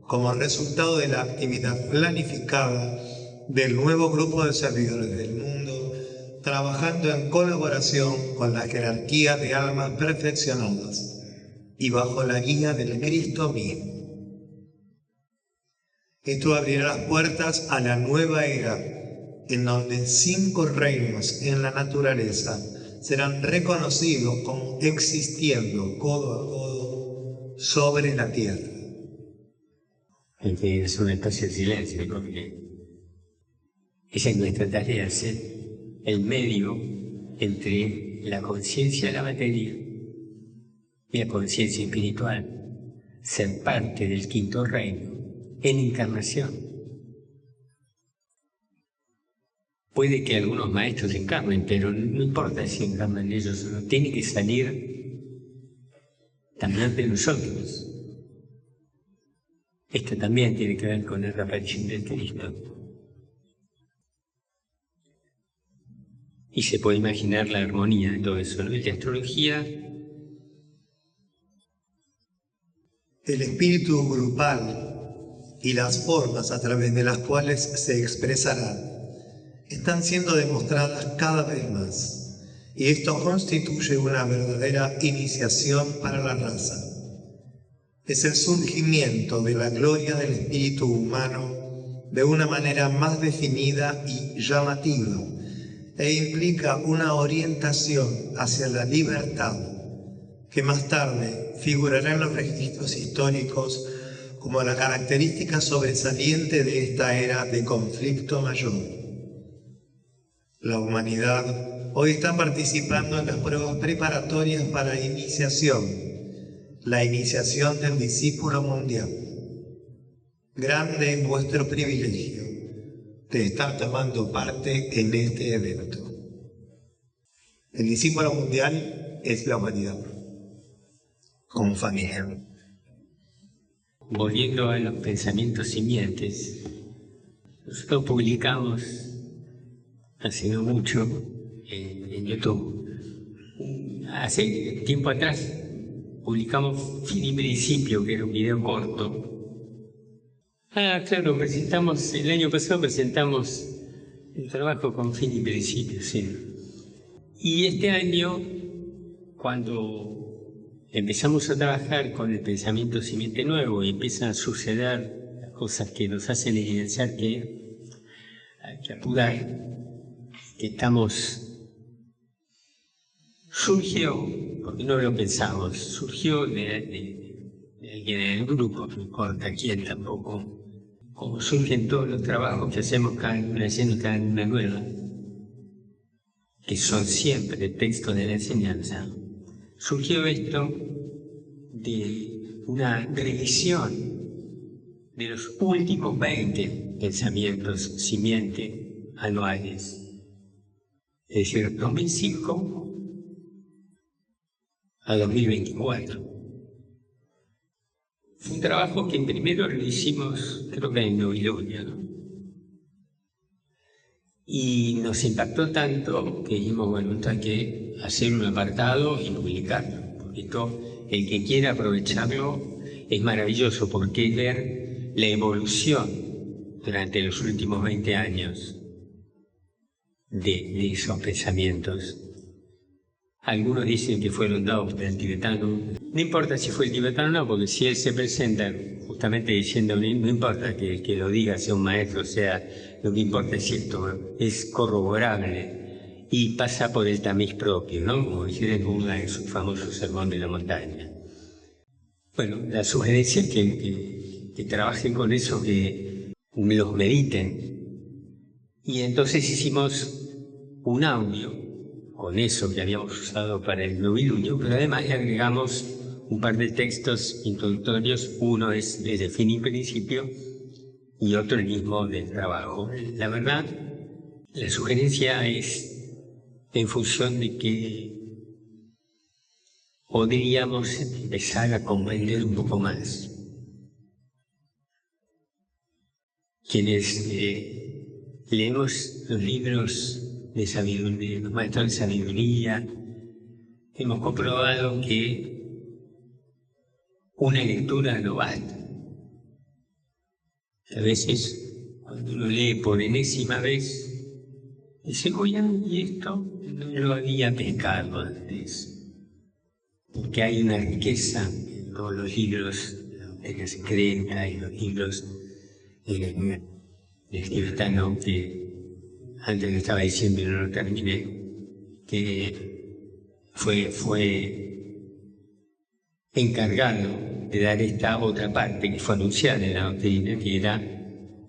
como resultado de la actividad planificada del nuevo grupo de servidores del mundo, trabajando en colaboración con la jerarquía de almas perfeccionadas y bajo la guía del Cristo mismo. Esto abrirá las puertas a la nueva era, en donde 5 reinos en la naturaleza serán reconocidos como existiendo codo a codo sobre la tierra. Es un espacio de silencio, porque esa es nuestra tarea, ser el medio entre la conciencia de la materia y la conciencia espiritual, ser parte del quinto reino en encarnación. Puede que algunos maestros encarnen, pero no importa si encarnan ellos o no, tiene que salir también de nosotros. Esto también tiene que ver con la reaparición del Cristo. Y se puede imaginar la armonía de todo eso, ¿no? Y la astrología. El espíritu grupal y las formas a través de las cuales se expresará están siendo demostradas cada vez más, y esto constituye una verdadera iniciación para la raza. Es el surgimiento de la gloria del espíritu humano de una manera más definida y llamativa, e implica una orientación hacia la libertad, que más tarde figurará en los registros históricos como la característica sobresaliente de esta era de conflicto mayor. La humanidad hoy está participando en las pruebas preparatorias para la iniciación del discípulo mundial. Grande es vuestro privilegio de estar tomando parte en este evento. El discípulo mundial es la humanidad, como familia. Volviendo a los pensamientos simientes, nosotros publicamos hace no mucho en YouTube, hace tiempo atrás, publicamos Fin y Principio, que era un video corto. Claro, el año pasado presentamos el trabajo con Fin y Principio, sí. Y este año, cuando empezamos a trabajar con el pensamiento simiente nuevo y empiezan a suceder cosas que nos hacen evidenciar que hay que apurar, que surgió, porque no lo pensamos, surgió de alguien en el grupo, no importa quién tampoco, como surgen todos los trabajos que hacemos cada luna nueva, que son siempre textos de la enseñanza. Surgió esto de una revisión de los últimos 20 pensamientos simiente anuales, es decir, 2005 a 2024. Fue un trabajo que primero lo hicimos, creo que en noviembre, ¿no? Y nos impactó tanto que dijimos, bueno, hay que hacer un apartado y publicarlo, porque el que quiera aprovecharlo es maravilloso, porque es ver la evolución durante los últimos 20 años de esos pensamientos. Algunos dicen que fueron dados por el tibetano. No importa si fue el tibetano o no, porque si él se presenta justamente diciendo, no importa que el que lo diga sea un maestro, lo que importa es esto, es corroborable y pasa por el tamiz propio, ¿no? Como dice el Buda en su famoso sermón de la montaña. Bueno, la sugerencia es que trabajen con eso, que los mediten. Y entonces hicimos un audio con eso que habíamos usado para el novilunio, pero además le agregamos un par de textos introductorios. Uno es desde Fin y Principio y otro el mismo del trabajo. La verdad, la sugerencia es en función de que podríamos empezar a comprender un poco más. Quienes leemos los libros de sabiduría, los maestros de sabiduría, hemos comprobado que una lectura no basta. A veces, cuando uno lee por enésima vez, dice, oye, y esto no lo había pescado antes. Porque hay una riqueza en todos los libros de la doctrina secreta y los libros de tibetano, que antes lo estaba diciendo y no lo terminé, que fue encargado de dar esta otra parte que fue anunciada en la doctrina, que era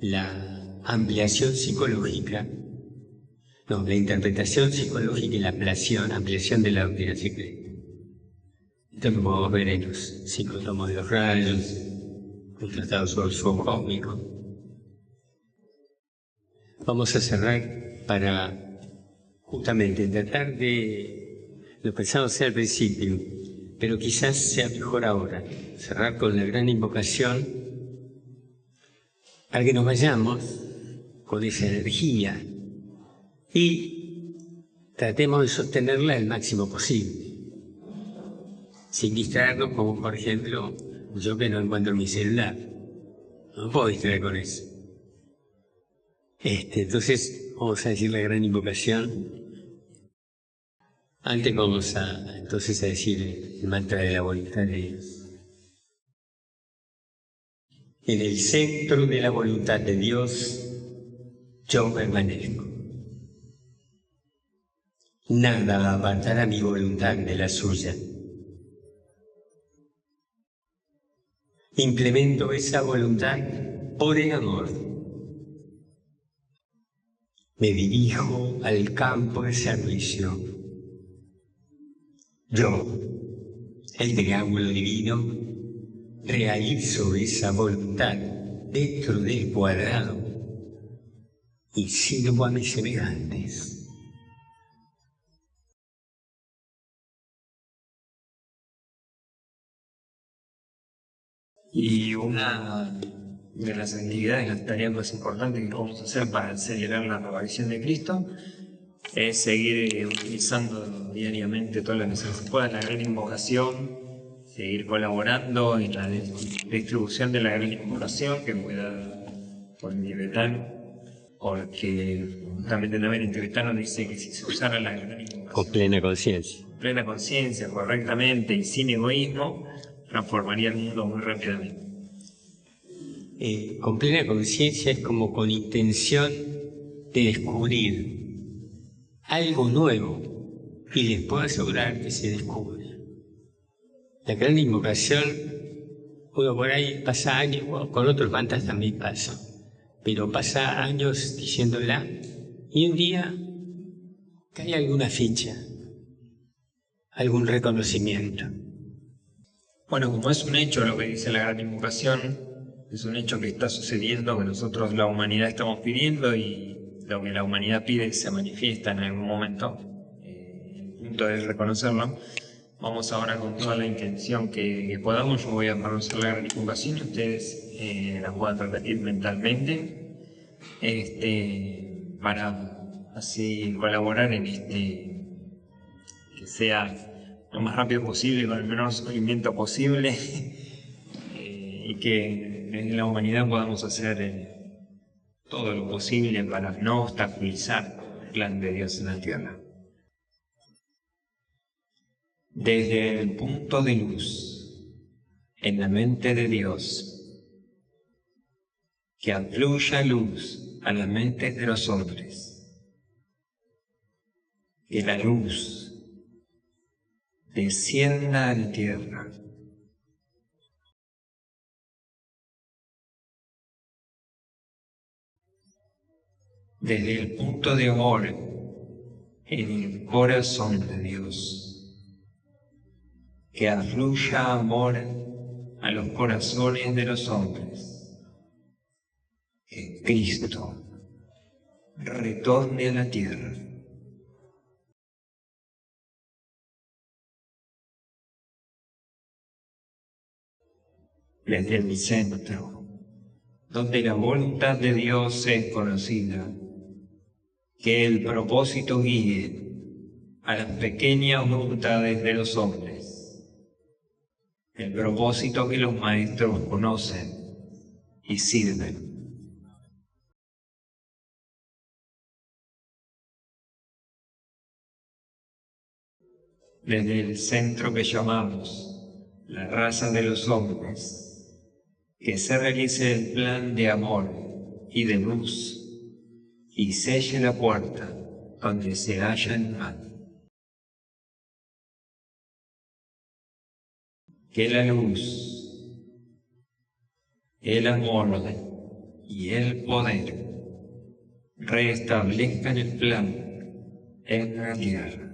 la ampliación psicológica, no, la interpretación psicológica y la ampliación de la doctrina secreta. Esto lo podemos ver en los 5 tomos de los rayos, el tratado sobre el fuego cósmico. Vamos a cerrar para justamente tratar de lo pensamos al principio, pero quizás sea mejor ahora, cerrar con la gran invocación para que nos vayamos con esa energía y tratemos de sostenerla el máximo posible, sin distraernos, como por ejemplo yo que no encuentro mi celular, no me puedo distraer con eso. Entonces vamos a decir la gran invocación. Antes vamos entonces a decir el mantra de la voluntad de Dios. En el centro de la voluntad de Dios, yo permanezco. Nada apartará mi voluntad de la suya. Implemento esa voluntad por el amor. Me dirijo al campo de servicio. Yo, el triángulo divino, realizo esa voluntad dentro del cuadrado y sirvo a mis semejantes. Y una de las actividades, las tareas más importantes que vamos a hacer para acelerar la aparición de Cristo es seguir utilizando diariamente todo lo que se pueda la gran invocación, seguir colaborando en la distribución de la gran invocación que pueda por el tibetano, porque justamente también el tibetano dice que si se usara la gran invocación con plena conciencia, correctamente y sin egoísmo, transformaría el mundo muy rápidamente. Con plena conciencia es como con intención de descubrir algo nuevo, y les puedo asegurar que se descubre. La gran invocación, uno por ahí pasa años, bueno, con otros mantas también pasa, pero pasa años diciéndola y un día cae alguna ficha, algún reconocimiento. Bueno, como es un hecho lo que dice la gran invocación, es un hecho que está sucediendo, que nosotros la humanidad estamos pidiendo y lo que la humanidad pide se manifiesta en algún momento. El punto es reconocerlo. Vamos ahora con toda la intención que podamos. Yo voy a pronunciar la gran invocación y ustedes la puedan repetir mentalmente para así colaborar en que sea lo más rápido posible, con el menor sufrimiento posible y que en la humanidad podamos hacer todo lo posible para no obstaculizar el plan de Dios en la tierra. Desde el punto de luz en la mente de Dios, que afluya luz a las mentes de los hombres, que la luz descienda a la tierra. Desde el punto de amor en el corazón de Dios, que afluya amor a los corazones de los hombres, que Cristo retorne a la tierra. Desde el centro, donde la voluntad de Dios es conocida, que el propósito guíe a las pequeñas voluntades de los hombres, el propósito que los maestros conocen y sirven. Desde el centro que llamamos la raza de los hombres, que se realice el plan de amor y de luz y selle la puerta donde se halla el mal. Que la luz, el amor y el poder restablezcan el plan en la tierra.